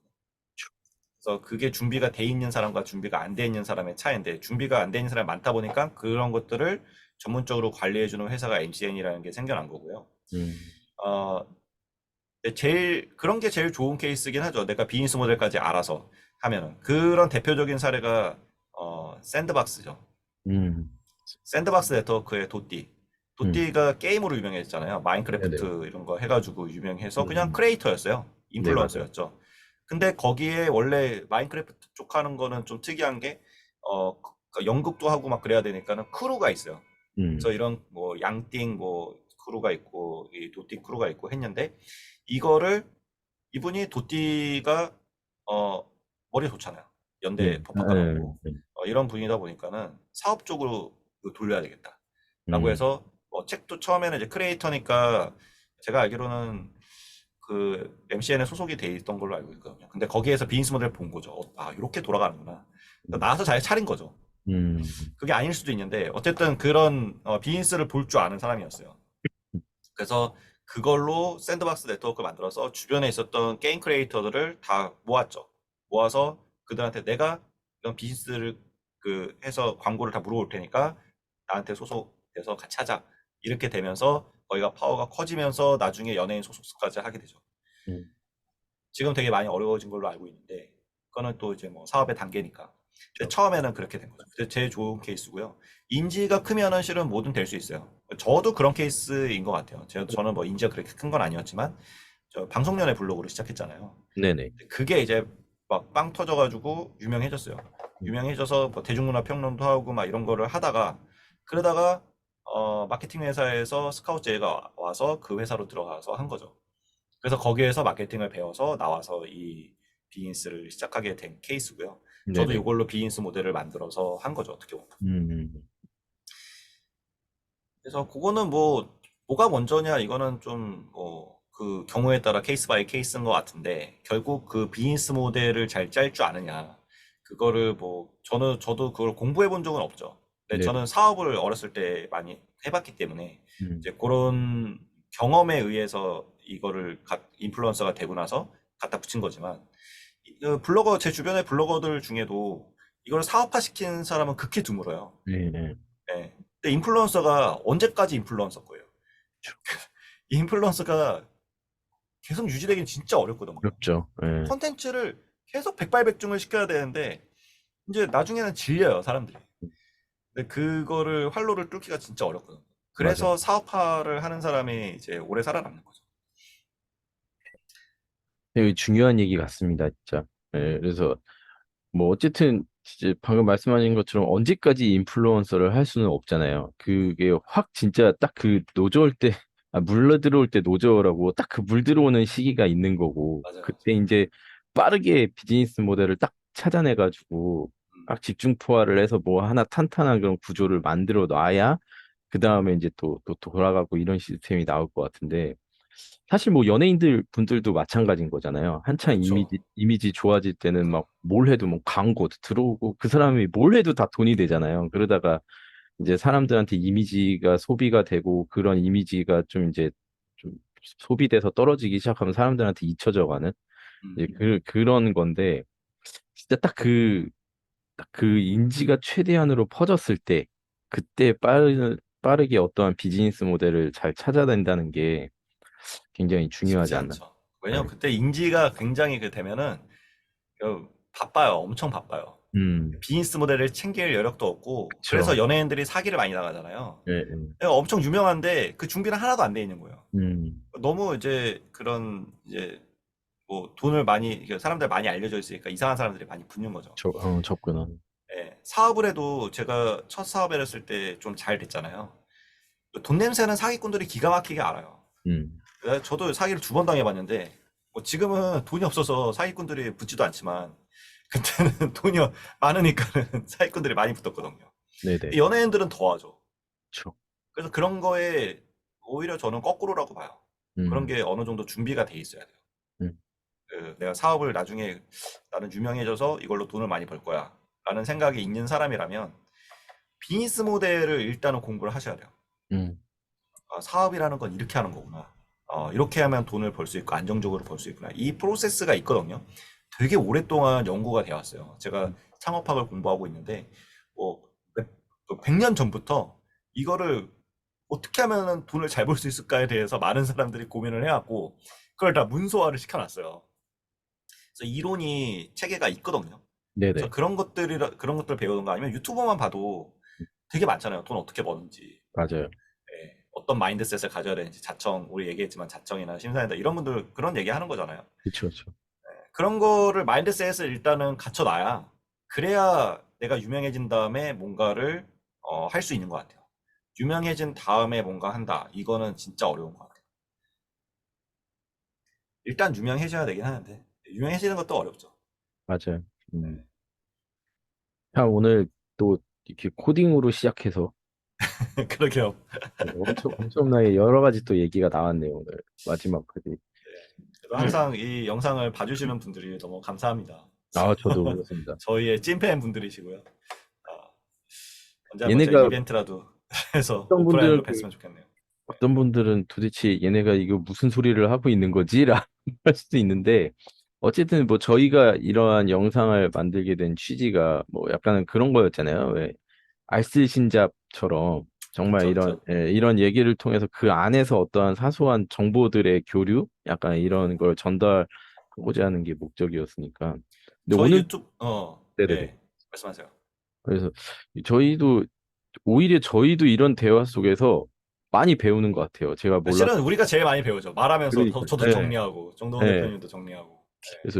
Speaker 1: 그래서 그게 준비가 돼 있는 사람과 준비가 안 돼 있는 사람의 차이인데 준비가 안 돼 있는 사람이 많다 보니까 그런 것들을 전문적으로 관리해주는 회사가 MCN이라는 게 생겨난 거고요.
Speaker 2: 음,
Speaker 1: 어, 근데 제일 그런 게 제일 좋은 케이스긴 하죠. 내가 비즈니스 모델까지 알아서 하면은 그런 대표적인 사례가 샌드박스죠.
Speaker 2: 음,
Speaker 1: 샌드박스 네트워크의 도띠.
Speaker 2: 음,
Speaker 1: 도띠가 게임으로 유명했잖아요.
Speaker 2: 네네.
Speaker 1: 마인크래프트 이런 거 해가지고 유명해서 그냥
Speaker 2: 음,
Speaker 1: 크리에이터였어요.
Speaker 2: 네, 맞아요.
Speaker 1: 인플루언서였죠. 근데 거기에 원래 마인크래프트 쪽 하는 거는 좀 특이한 게 연극도 하고 막 그래야 되니까는 크루가 있어요. 그래서
Speaker 2: 음,
Speaker 1: 이런 뭐 양띵 뭐 크루가 있고 이 도띠 크루가 있고 했는데 이거를 이분이 도띠가 어 머리 좋잖아요. 연대 법학과 나오고 이런 분이다 보니까는 사업적으로 이거 돌려야 되겠다라고
Speaker 2: 음,
Speaker 1: 해서 책도 처음에는 이제 크리에이터니까 제가 알기로는 그 MCN에 소속이 돼 있던 걸로 알고 있거든요. 근데 거기에서 비즈니스 모델 본 거죠. 이렇게 돌아가는구나.
Speaker 2: 음,
Speaker 1: 나와서 잘 차린 거죠.
Speaker 2: 음,
Speaker 1: 그게 아닐 수도 있는데 어쨌든 그런 비즈니스를 볼 줄 아는 사람이었어요. 그래서 그걸로 샌드박스 네트워크를 만들어서 주변에 있었던 게임 크리에이터들을 다 모았죠. 모아서 그들한테 내가 이런 비즈니스를 해서 광고를 다 물어볼 테니까 나한테 소속돼서 같이 하자. 이렇게 되면서 거기가 파워가 커지면서 나중에 연예인 소속까지 하게 되죠.
Speaker 2: 음,
Speaker 1: 지금 되게 많이 어려워진 걸로 알고 있는데 그거는 또 이제 뭐 사업의 단계니까. 근데
Speaker 2: 그렇죠.
Speaker 1: 처음에는 그렇게 된 거죠. 그게 제일 좋은 케이스고요. 인지가 크면은 실은 뭐든 될 수 있어요. 저도 그런 케이스인 것 같아요. 저는 뭐 인지가 그렇게 큰 건 아니었지만 저 방송연애 블로그를 시작했잖아요.
Speaker 2: 네네.
Speaker 1: 그게 이제 막 빵 터져가지고 유명해졌어요.
Speaker 2: 음,
Speaker 1: 유명해져서 뭐 대중문화 평론도 하고 막 이런 거를 하다가 그러다가 마케팅 회사에서 스카우트 제의가 와서 그 회사로 들어가서 한 거죠. 그래서 거기에서 마케팅을 배워서 나와서 이 비즈니스를 시작하게 된 케이스고요. 저도
Speaker 2: 네네.
Speaker 1: 이걸로 비즈니스 모델을 만들어서 한 거죠, 어떻게 보면.
Speaker 2: 음,
Speaker 1: 그래서 그거는 뭐가 먼저냐, 이거는 좀, 그 경우에 따라 케이스 바이 케이스인 것 같은데, 결국 그 비즈니스 모델을 잘 짤 줄 아느냐, 그거를 뭐 저도 그걸 공부해 본 적은 없죠. 근데
Speaker 2: 네네.
Speaker 1: 저는 사업을 어렸을 때 많이 해봤기 때문에
Speaker 2: 음,
Speaker 1: 이제 그런 경험에 의해서 이거를 인플루언서가 되고 나서 갖다 붙인 거지만 그 블로거 제 주변의 블로거들 중에도 이걸 사업화 시킨 사람은 극히 드물어요.
Speaker 2: 네, 네.
Speaker 1: 예. 근데 인플루언서가 언제까지 인플루언서 거예요?
Speaker 2: 그렇죠.
Speaker 1: 이 인플루언서가 계속 유지되기는 진짜 어렵거든요.
Speaker 2: 어렵죠. 예,
Speaker 1: 컨텐츠를 계속 백발백중을 시켜야 되는데 이제 나중에는 질려요, 사람들이. 근데 그거를 활로를 뚫기가 진짜 어렵거든요.
Speaker 2: 맞아요.
Speaker 1: 그래서 사업화를 하는 사람이 이제 오래 살아남는 거죠.
Speaker 2: 되게 중요한 얘기 같습니다, 진짜. 예, 그래서 뭐 어쨌든 이제 방금 말씀하신 것처럼 언제까지 인플루언서를 할 수는 없잖아요. 그게 확 진짜 딱 그 노저울 때, 물 들어올 때 노저라고 딱 그 물 들어오는 시기가 있는 거고,
Speaker 1: 맞아요, 맞아요.
Speaker 2: 그때 이제 빠르게 비즈니스 모델을 딱 찾아내가지고 딱 집중 포화를 해서 뭐 하나 탄탄한 그런 구조를 만들어 놔야 그 다음에 이제 또 돌아가고 이런 시스템이 나올 것 같은데, 사실 뭐 연예인들 분들도 마찬가지인 거잖아요. 한창
Speaker 1: 그렇죠.
Speaker 2: 이미지 좋아질 때는 막 뭘 해도 뭐 광고도 들어오고 그 사람이 뭘 해도 다 돈이 되잖아요. 그러다가 이제 사람들한테 이미지가 소비가 되고 그런 이미지가 좀 이제 좀 소비돼서 떨어지기 시작하면 사람들한테 잊혀져 가는 이제
Speaker 1: 음,
Speaker 2: 그런 건데 진짜 딱 그 인지가 최대한으로 퍼졌을 때 그때 빠르게 어떠한 비즈니스 모델을 잘 찾아낸다는 게 굉장히 중요하지
Speaker 1: 쉽지
Speaker 2: 않나.
Speaker 1: 않죠. 왜냐면
Speaker 2: 네.
Speaker 1: 그때 인지가 굉장히 되면은 바빠요. 엄청 바빠요.
Speaker 2: 음,
Speaker 1: 비즈니스 모델을 챙길 여력도 없고 그래서
Speaker 2: 그쵸.
Speaker 1: 연예인들이 사기를 많이 나가잖아요.
Speaker 2: 예, 예.
Speaker 1: 엄청 유명한데 그 준비는 하나도 안 돼 있는 거예요.
Speaker 2: 음,
Speaker 1: 너무 이제 그런 이제 뭐 돈을 많이 이렇게 사람들 많이 알려져 있으니까 이상한 사람들이 많이 붙는 거죠.
Speaker 2: 접근은.
Speaker 1: 예, 사업을 해도 제가 첫 사업을 했을 때 좀 잘 됐잖아요. 돈 냄새는 사기꾼들이 기가 막히게 알아요.
Speaker 2: 음,
Speaker 1: 저도 사기를 두 번 당해봤는데 뭐 지금은 돈이 없어서 사기꾼들이 붙지도 않지만 그때는 돈이 많으니까는 사기꾼들이 많이 붙었거든요.
Speaker 2: 네네.
Speaker 1: 연예인들은 더하죠.
Speaker 2: 그쵸.
Speaker 1: 그래서 그런 거에 오히려 저는 거꾸로라고 봐요. 그런
Speaker 2: 음,
Speaker 1: 게 어느 정도 준비가 돼 있어야 돼요.
Speaker 2: 음,
Speaker 1: 내가 사업을 나중에 나는 유명해져서 이걸로 돈을 많이 벌 거야. 라는 생각이 있는 사람이라면 비즈니스 모델을 일단은 공부를 하셔야 돼요.
Speaker 2: 음,
Speaker 1: 사업이라는 건 이렇게 하는 거구나. 이렇게 하면 돈을 벌 수 있고 안정적으로 벌 수 있구나. 이 프로세스가 있거든요. 되게 오랫동안 연구가 되어 왔어요. 제가 창업학을 공부하고 있는데 뭐 100년 전부터 이거를 어떻게 하면 돈을 잘 벌 수 있을까에 대해서 많은 사람들이 고민을 해왔고 그걸 다 문서화를 시켜놨어요. 그래서 이론이 체계가 있거든요. 그래서
Speaker 2: 네네.
Speaker 1: 그런 것들 배우던가 아니면 유튜버만 봐도 되게 많잖아요. 돈 어떻게 버는지.
Speaker 2: 맞아요.
Speaker 1: 예, 어떤 마인드셋을 가져야 되는지 자청 우리 얘기했지만 자청이나 심사위원 이런 분들 그런 얘기 하는 거잖아요.
Speaker 2: 그쵸, 그쵸.
Speaker 1: 그런 거를 마인드셋을 일단은 갖춰놔야 그래야 내가 유명해진 다음에 뭔가를 할 수 있는 것 같아요. 유명해진 다음에 뭔가 한다. 이거는 진짜 어려운 것 같아요. 일단 유명해져야 되긴 하는데 유명해지는 것도 어렵죠.
Speaker 2: 맞아요.
Speaker 1: 네.
Speaker 2: 참, 오늘 또 이렇게 코딩으로 시작해서
Speaker 1: 그러게요.
Speaker 2: 엄청나게 여러 가지 또 얘기가 나왔네요, 오늘. 마지막까지.
Speaker 1: 그래도 항상 이 영상을 봐주시는 분들이 너무 감사합니다.
Speaker 2: 저도 그렇습니다.
Speaker 1: 저희의 찐팬 분들이시고요. 아, 언제 한번 저희
Speaker 2: 얘네가
Speaker 1: 이벤트라도 해서
Speaker 2: 어떤 분들은
Speaker 1: 오프라인으로 뵀으면 좋겠네요.
Speaker 2: 어떤 분들은 도대체 얘네가 이거 무슨 소리를 하고 있는 거지? 라고 할 수도 있는데, 어쨌든 뭐 저희가 이러한 영상을 만들게 된 취지가 뭐 약간은 그런 거였잖아요. 왜 알쓸신잡처럼 정말
Speaker 1: 그쵸, 그쵸.
Speaker 2: 이런 얘기를 통해서 그 안에서 어떠한 사소한 정보들의 교류? 약간 이런 걸 전달하고자 하는 게 목적이었으니까. 근데
Speaker 1: 저희
Speaker 2: 오늘,
Speaker 1: 유튜브,
Speaker 2: 네네네.
Speaker 1: 예, 말씀하세요.
Speaker 2: 그래서 저희도, 오히려 저희도 이런 대화 속에서 많이 배우는 것 같아요. 제가
Speaker 1: 실은
Speaker 2: 몰랐던.
Speaker 1: 우리가 제일 많이 배우죠. 말하면서
Speaker 2: 그러니까.
Speaker 1: 저도
Speaker 2: 네.
Speaker 1: 정리하고, 정동원
Speaker 2: 네.
Speaker 1: 대표님도 정리하고. 예.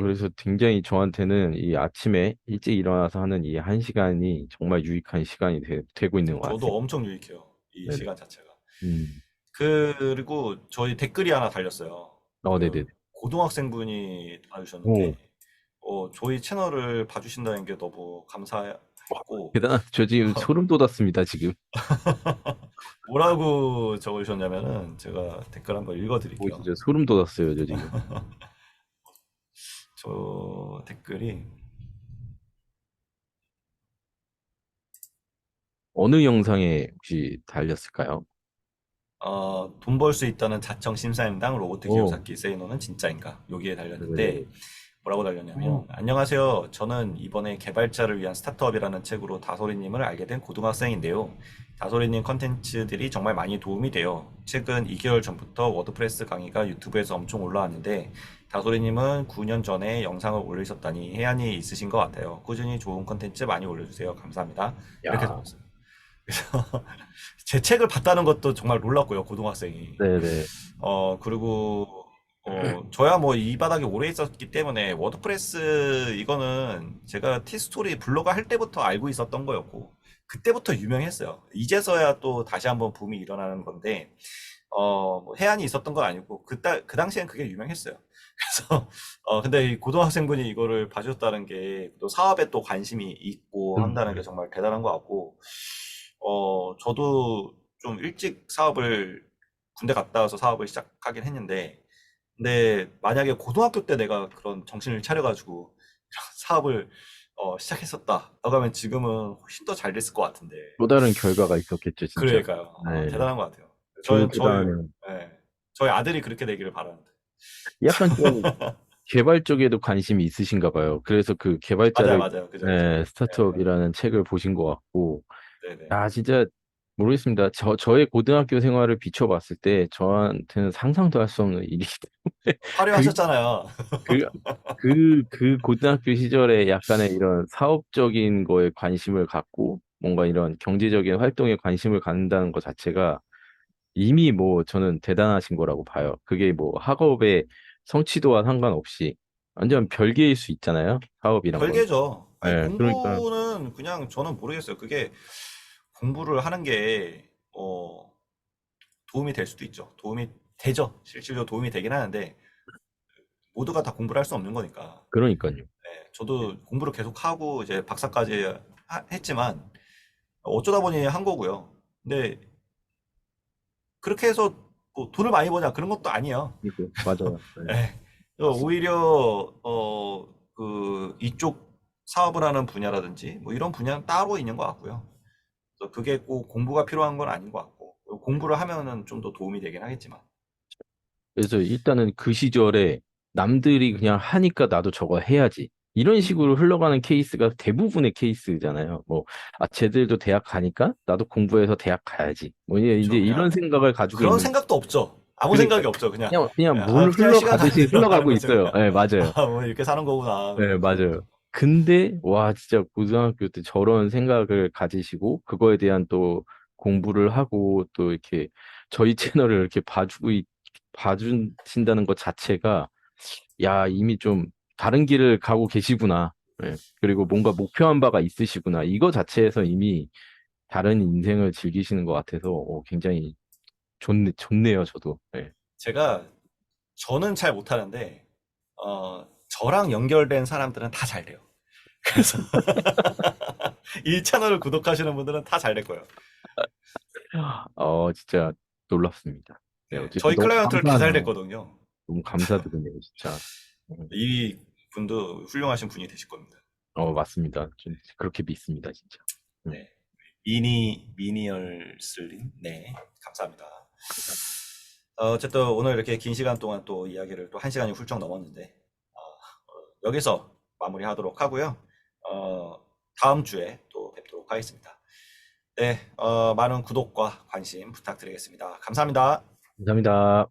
Speaker 2: 그래서 굉장히 저한테는 이 아침에 일찍 일어나서 하는 이 한 시간이 정말 유익한 시간이 되고 있는 것
Speaker 1: 저도
Speaker 2: 같습니다.
Speaker 1: 엄청 유익해요. 이
Speaker 2: 네네.
Speaker 1: 시간 자체가.
Speaker 2: 음.
Speaker 1: 그리고 저희 댓글이 하나 달렸어요.
Speaker 2: 네네네.
Speaker 1: 고등학생분이
Speaker 2: 오,
Speaker 1: 달아주셨는데, 저희 채널을 봐주신다는 게 너무 감사했고,
Speaker 2: 저 지금 소름 돋았습니다, 지금.
Speaker 1: 뭐라고 적으셨냐면은, 제가 댓글 한번 읽어드릴게요.
Speaker 2: 진짜 소름 돋았어요, 저 지금.
Speaker 1: 저 댓글이,
Speaker 2: 어느 영상에 혹시 달렸을까요?
Speaker 1: 돈 벌 수 있다는 자청 심사임당 로보트
Speaker 2: 오,
Speaker 1: 기요사키 세이노는 진짜인가? 여기에
Speaker 2: 네네네.
Speaker 1: 달렸는데 뭐라고 달렸냐면 안녕하세요. 저는 이번에 개발자를 위한 스타트업이라는 책으로 다소리님을 알게 된 고등학생인데요. 다소리님 컨텐츠들이 정말 많이 도움이 돼요. 최근 2개월 전부터 워드프레스 강의가 유튜브에서 엄청 올라왔는데 다소리님은 9년 전에 영상을 올리셨다니 해안이 있으신 것 같아요. 꾸준히 좋은 컨텐츠 많이 올려주세요. 감사합니다. 이렇게
Speaker 2: 야,
Speaker 1: 적었어요. 제 책을 봤다는 것도 정말 놀랐고요, 고등학생이.
Speaker 2: 네네.
Speaker 1: 그리고, 저야 뭐 이 바닥에 오래 있었기 때문에 워드프레스 이거는 제가 티스토리 블로그 할 때부터 알고 있었던 거였고, 그때부터 유명했어요. 이제서야 또 다시 한번 붐이 일어나는 건데, 뭐 해안이 있었던 건 아니고, 그 당시엔 그게 유명했어요. 그래서, 근데 이 고등학생분이 이거를 봐줬다는 게 또 사업에 또 관심이 있고 한다는 게 정말 대단한 것 같고, 저도 좀 일찍 군대 갔다 와서 사업을 시작하긴 했는데, 근데 만약에 고등학교 때 내가 그런 정신을 차려가지고 사업을 시작했었다. 라고 하면 지금은 훨씬 더 잘 됐을 것 같은데.
Speaker 2: 또 다른 결과가 있었겠죠, 진짜.
Speaker 1: 그러니까요.
Speaker 2: 네.
Speaker 1: 대단한 것 같아요. 저희,
Speaker 2: 대단하네요.
Speaker 1: 예, 저희 아들이 그렇게 되기를 바라는데.
Speaker 2: 약간 좀 개발 쪽에도 관심이 있으신가 봐요. 그래서 그
Speaker 1: 맞아요,
Speaker 2: 개발자를,
Speaker 1: 맞아요. 그죠, 그죠.
Speaker 2: 네,
Speaker 1: 예,
Speaker 2: 스타트업이라는 책을 보신 것 같고,
Speaker 1: 네네.
Speaker 2: 아, 진짜 모르겠습니다. 저의 고등학교 생활을 비춰봤을 때 저한테는 상상도 할 수 없는 일이기 때문에 그,
Speaker 1: 화려하셨잖아요.
Speaker 2: 그, 그 고등학교 시절에 약간의 이런 사업적인 거에 관심을 갖고 뭔가 이런 경제적인 활동에 관심을 갖는다는 것 자체가 이미 뭐 저는 대단하신 거라고 봐요. 그게 뭐 학업의 성취도와 상관없이 완전 별개일 수 있잖아요. 사업이란 건.
Speaker 1: 별개죠. 아니,
Speaker 2: 네, 그러니까
Speaker 1: 공부는 그냥 저는 모르겠어요. 그게 공부를 하는 게, 도움이 될 수도 있죠. 도움이 되죠. 실질적으로 도움이 되긴 하는데, 모두가 다 공부를 할 수 없는 거니까.
Speaker 2: 그러니까요.
Speaker 1: 네, 저도 공부를 계속 하고, 이제 박사까지 했지만, 어쩌다 보니 한 거고요. 근데, 그렇게 해서 뭐 돈을 많이 버냐, 그런 것도 아니에요.
Speaker 2: 이거 맞아요. 네.
Speaker 1: 네. 오히려, 이쪽 사업을 하는 분야라든지, 뭐 이런 분야는 따로 있는 것 같고요. 그래서 그게 꼭 공부가 필요한 건 아닌 것 같고, 공부를 하면은 좀 더 도움이 되긴 하겠지만.
Speaker 2: 그래서 일단은 그 시절에 남들이 그냥 하니까 나도 저거 해야지. 이런 식으로
Speaker 1: 음,
Speaker 2: 흘러가는 케이스가 대부분의 케이스잖아요. 뭐, 아, 쟤들도 대학 가니까 나도 공부해서 대학 가야지. 뭐, 이제
Speaker 1: 그쵸.
Speaker 2: 이런
Speaker 1: 그냥
Speaker 2: 생각을 가지고
Speaker 1: 그런
Speaker 2: 있는,
Speaker 1: 생각도 없죠. 아무
Speaker 2: 그러니까
Speaker 1: 생각이 없죠. 그냥,
Speaker 2: 그냥 물
Speaker 1: 그냥 시간
Speaker 2: 흘러가듯이
Speaker 1: 날리러 가는
Speaker 2: 흘러가고
Speaker 1: 거죠.
Speaker 2: 있어요.
Speaker 1: 그냥,
Speaker 2: 네, 맞아요.
Speaker 1: 뭐 이렇게 사는 거구나.
Speaker 2: 네,
Speaker 1: 그냥 그런
Speaker 2: 맞아요.
Speaker 1: 거죠.
Speaker 2: 근데, 와, 진짜 고등학교 때 저런 생각을 가지시고, 그거에 대한 또 공부를 하고, 또 이렇게 저희 채널을 이렇게 봐주신다는 것 자체가, 야, 이미 좀 다른 길을 가고 계시구나. 예. 그리고 뭔가 목표한 바가 있으시구나. 이거 자체에서 이미 다른 인생을 즐기시는 것 같아서, 굉장히 좋네요, 저도. 예.
Speaker 1: 저는 잘 못하는데, 저랑 연결된 사람들은 다 잘 돼요. 그래서 이 채널을 구독하시는 분들은 다 잘 될 거예요.
Speaker 2: 진짜 놀랍습니다. 네,
Speaker 1: 네,
Speaker 2: 어쨌든
Speaker 1: 저희
Speaker 2: 너무
Speaker 1: 클라이언트를 다 잘
Speaker 2: 감사하네요.
Speaker 1: 됐거든요.
Speaker 2: 너무 감사드리네요, 진짜. 음.
Speaker 1: 이 분도 훌륭하신 분이 되실 겁니다.
Speaker 2: 맞습니다. 좀 그렇게 믿습니다, 진짜. 음.
Speaker 1: 네. 미니얼슬님, 네, 감사합니다. 어쨌든 오늘 이렇게 긴 시간 동안 또 이야기를 또 한 시간이 훌쩍 넘었는데, 여기서 마무리하도록 하고요. 어, 다음 주에 또 뵙도록 하겠습니다. 네, 많은 구독과 관심 부탁드리겠습니다. 감사합니다.
Speaker 2: 감사합니다.